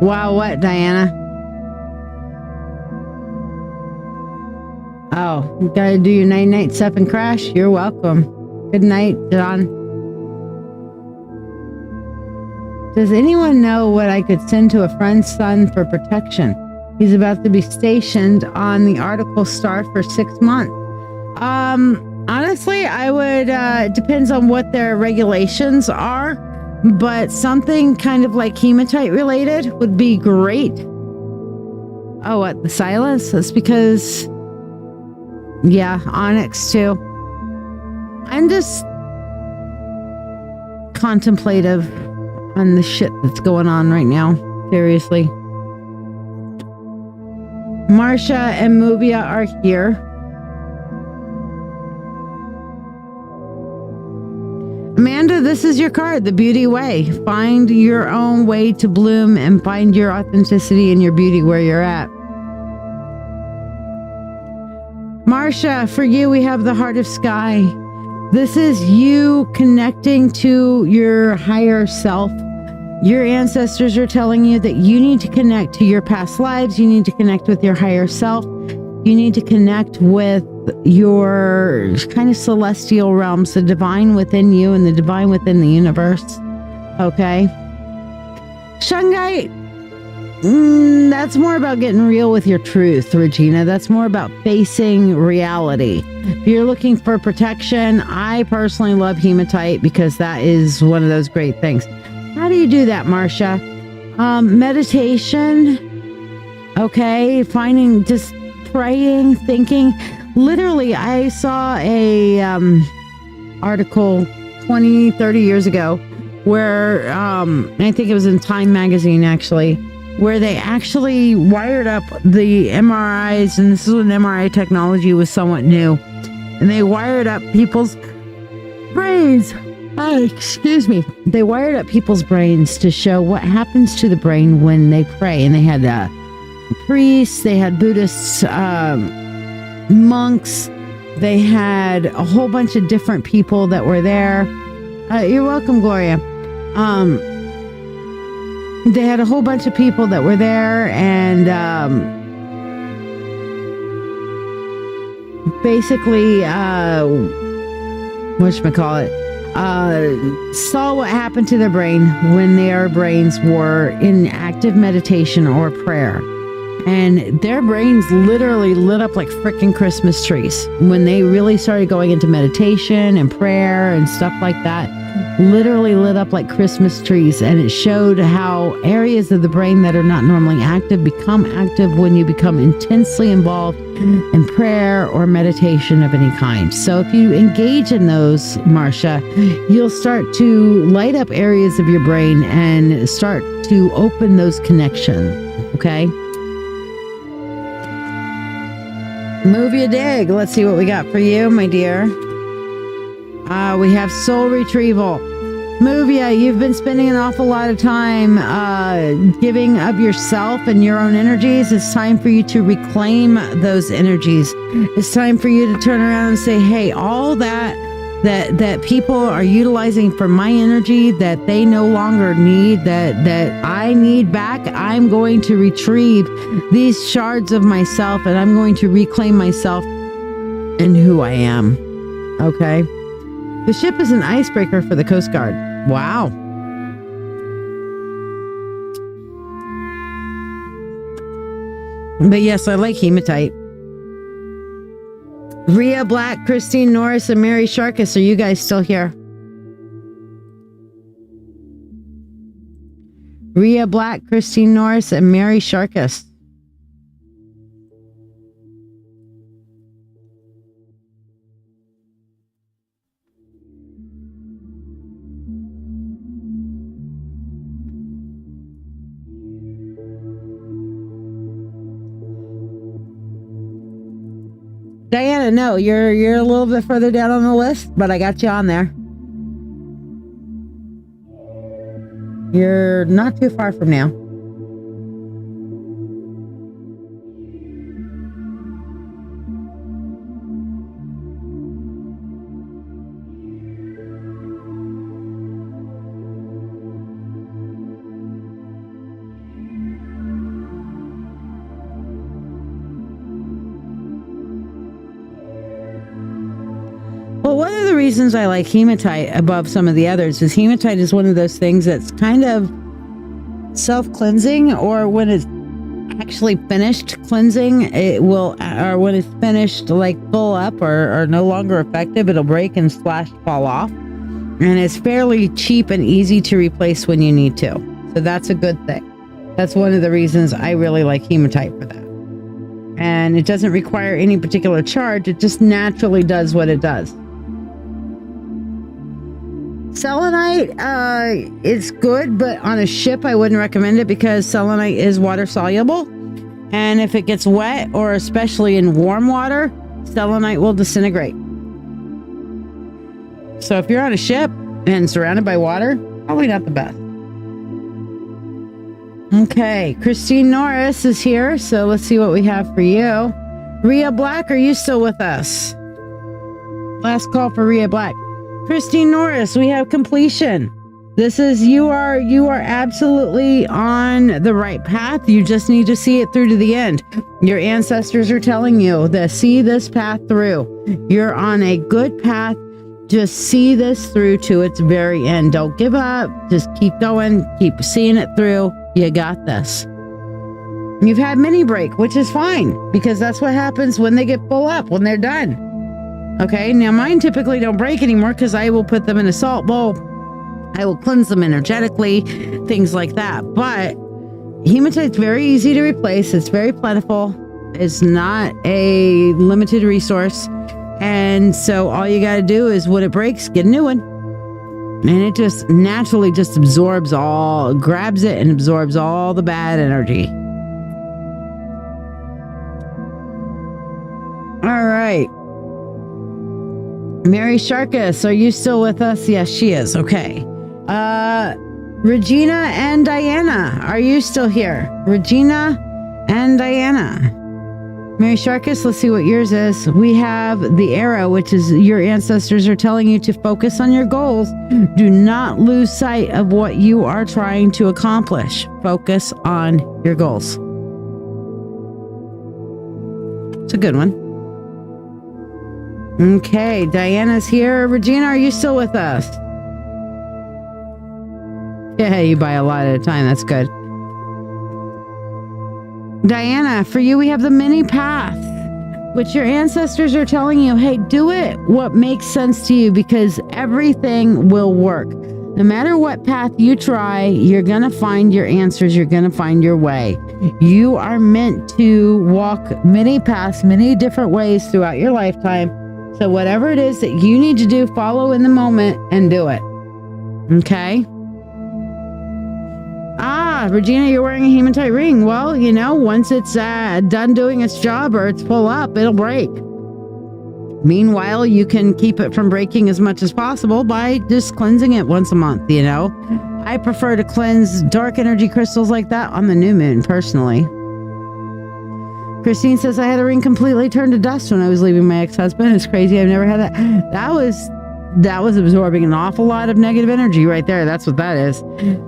Wow, what, Diana? Oh, you gotta do your night-night stuff and crash? You're welcome. Good night, John. Does anyone know what I could send to a friend's son for protection? He's about to be stationed on the Arctic star for 6 months. Honestly, I would, depends on what their regulations are, but something kind of like hematite related would be great. Oh, what? The silence? That's because, yeah, onyx too. I'm just contemplative on the shit that's going on right now. Seriously. Marcia and Muvia are here. Amanda, this is your card, the beauty way. Find your own way to bloom and find your authenticity and your beauty where you're at. Marcia, for you, we have the heart of sky. This is you connecting to your higher self. Your ancestors are telling you that you need to connect to your past lives. You need to connect with your higher self. You need to connect with your kind of celestial realms, the divine within you and the divine within the universe. Okay. Shungite, that's more about getting real with your truth, Regina. That's more about facing reality. If you're looking for protection, I personally love hematite because that is one of those great things. How do you do that, Marcia? Meditation. Okay. Finding, just praying, thinking. Literally, I saw a article 20, 30 years ago where, I think it was in Time magazine actually, where they actually wired up the MRIs, and this is when MRI technology was somewhat new, and they wired up people's brains. Excuse me. They wired up people's brains to show what happens to the brain when they pray. And they had priests, they had Buddhists, monks, they had a whole bunch of different people that were there. You're welcome, Gloria. They had a whole bunch of people that were there, and basically, whatchamacallit, saw what happened to their brain when their brains were in active meditation or prayer. And their brains literally lit up like freaking Christmas trees when they really started going into meditation and prayer and stuff like that. Literally lit up like Christmas trees, and it showed how areas of the brain that are not normally active become active when you become intensely involved in prayer or meditation of any kind. So if you engage in those, Marcia, you'll start to light up areas of your brain and start to open those connections. Okay. Move your dig. Let's see what we got for you, my dear. We have soul retrieval. Muvia, you've been spending an awful lot of time giving of yourself and your own energies. It's time for you to reclaim those energies. It's time for you to turn around and say, hey, all that people are utilizing for my energy that they no longer need, that I need back, I'm going to retrieve these shards of myself, and I'm going to reclaim myself and who I am. Okay? The ship is an icebreaker for the Coast Guard. Wow. But yes, I like hematite. Rhea Black, Christine Norris, and Mary Sharkus, are you guys still here? Rhea Black, Christine Norris, and Mary Sharkus. Diana, no, you're a little bit further down on the list, but I got you on there. You're not too far from now. Well, one of the reasons I like hematite above some of the others is hematite is one of those things that's kind of self-cleansing, or when it's actually finished cleansing, it will, or when it's finished like full up or no longer effective, it'll break and fall off. And it's fairly cheap and easy to replace when you need to. So that's a good thing. That's one of the reasons I really like hematite for that. And it doesn't require any particular charge. It just naturally does what it does. Selenite, it's good, but on a ship, I wouldn't recommend it because selenite is water soluble. And if it gets wet, or especially in warm water, selenite will disintegrate. So if you're on a ship and surrounded by water, probably not the best. Okay, Christine Norris is here, so let's see what we have for you. Rhea Black, are you still with us? Last call for Rhea Black. Christine Norris, we have completion. This is, you are absolutely on the right path. You just need to see it through to the end. Your ancestors are telling you to see this path through. You're on a good path. Just see this through to its very end. Don't give up. Just keep going. Keep seeing it through. You got this. You've had mini break, which is fine because that's what happens when they get full up, when they're done. Okay, now mine typically don't break anymore because I will put them in a salt bowl. I will cleanse them energetically, things like that. But hematite's very easy to replace. It's very plentiful. It's not a limited resource. And so all you got to do is when it breaks, get a new one. And it just naturally just absorbs all, grabs it and absorbs all the bad energy. All right. Mary Sharkus, are you still with us? Yes, she is. Okay. Regina and Diana, are you still here? Regina and Diana. Mary Sharkus, let's see what yours is. We have the arrow, which is your ancestors are telling you to focus on your goals. Do not lose sight of what you are trying to accomplish. Focus on your goals. It's a good one. Okay, Diana's here. Regina, are you still with us? Yeah, you buy a lot at a time. That's good. Diana, for you, we have the mini path, which your ancestors are telling you, hey, do it what makes sense to you because everything will work. No matter what path you try, you're going to find your answers. You're going to find your way. You are meant to walk many paths, many different ways throughout your lifetime. So whatever it is that you need to do, follow in the moment and do it. Okay? Regina, you're wearing a hematite ring. Well, you know, once it's done doing its job or it's full up, it'll break. Meanwhile, you can keep it from breaking as much as possible by just cleansing it once a month, you know? I prefer to cleanse dark energy crystals like that on the new moon, personally. Christine says, I had a ring completely turned to dust when I was leaving my ex-husband. It's crazy. I've never had that. That was absorbing an awful lot of negative energy right there. That's what that is.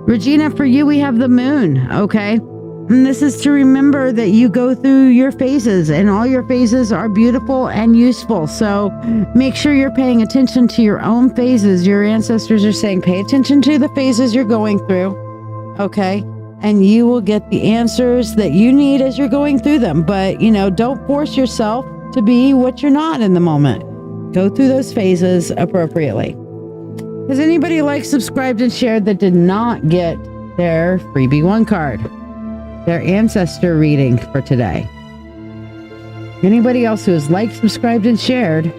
Regina, for you, we have the moon. Okay. And this is to remember that you go through your phases and all your phases are beautiful and useful. So make sure you're paying attention to your own phases. Your ancestors are saying, pay attention to the phases you're going through. Okay. And you will get the answers that you need as you're going through them. But, you know, don't force yourself to be what you're not in the moment. Go through those phases appropriately. Has anybody liked, subscribed, and shared that did not get their freebie 1 card? Their ancestor reading for today. Anybody else who has liked, subscribed, and shared?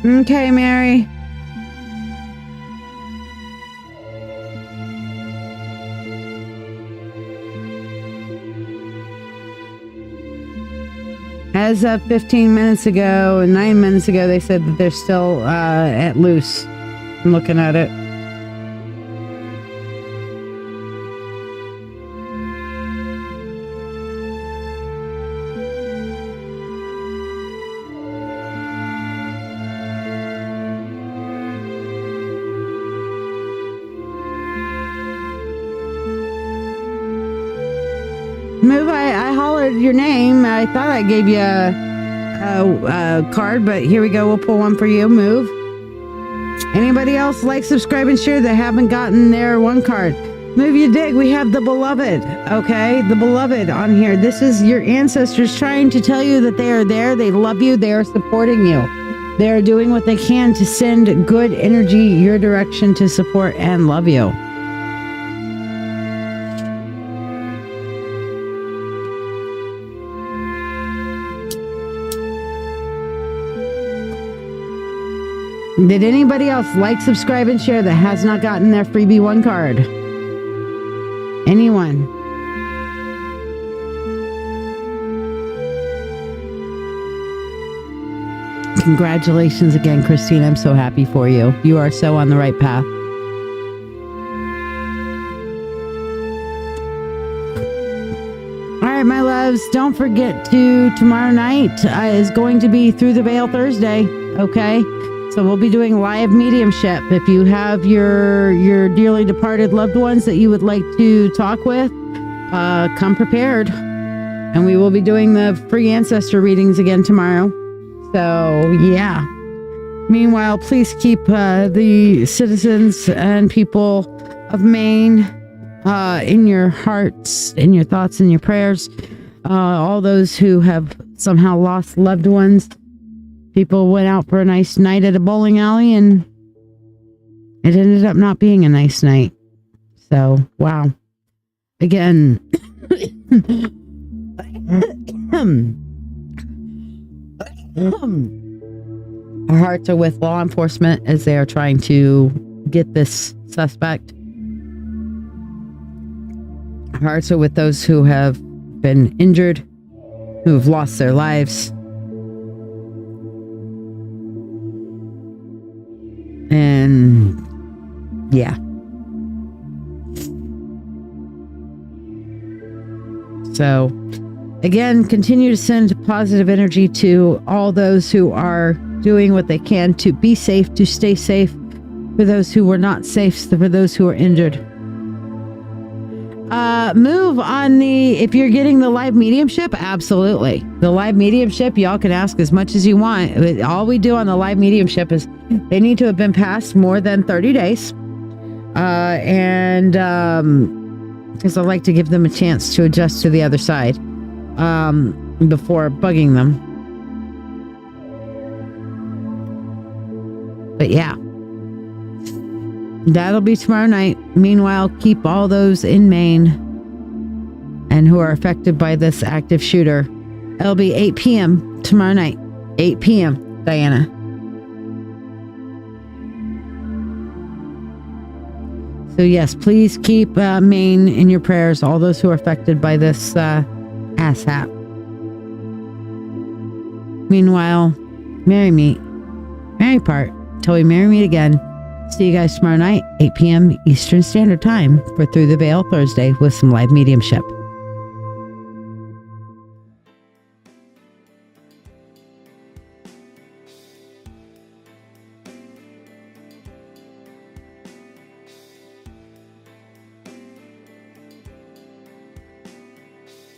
Okay, Mary. As of 15 minutes ago and 9 minutes ago, they said that they're still at loose. I'm looking at it. Move, I hollered your name. I thought I gave you a card, but here we go. We'll pull one for you. Move. Anybody else like, subscribe, and share that haven't gotten their one card? Move, you dig. We have the beloved. Okay, the beloved on here. This is your ancestors trying to tell you that they are there. They love you. They are supporting you. They are doing what they can to send good energy your direction to support and love you. Did anybody else like, subscribe, and share that has not gotten their freebie one card? Anyone? Congratulations again, Christine. I'm so happy for you. You are so on the right path. All right, my loves, don't forget to, tomorrow night is going to be Through the Veil Thursday, okay? So we'll be doing live mediumship. If you have your dearly departed loved ones that you would like to talk with, come prepared. And we will be doing the free ancestor readings again tomorrow. So, yeah. Meanwhile, please keep the citizens and people of Maine in your hearts, in your thoughts, and your prayers. All those who have somehow lost loved ones. People went out for a nice night at a bowling alley, and it ended up not being a nice night. So, wow. Again, our hearts are with law enforcement as they are trying to get this suspect. Our hearts are with those who have been injured, who have lost their lives. And yeah. So again, continue to send positive energy to all those who are doing what they can to be safe, to stay safe, for those who were not safe, for those who are injured. Move on the, if you're getting the live mediumship, absolutely. The live mediumship, y'all can ask as much as you want. All we do on the live mediumship is they need to have been past more than 30 days. And because I like to give them a chance to adjust to the other side before bugging them. But yeah. That'll be tomorrow night. Meanwhile, keep all those in Maine and who are affected by this active shooter. It'll be 8 p.m. tomorrow night. 8 p.m., Diana. So yes, please keep Maine in your prayers, all those who are affected by this asshat. Meanwhile, merry meet. Merry part. Till we merry meet again. See you guys tomorrow night, 8 p.m. Eastern Standard Time for Through the Veil Thursday with some live mediumship.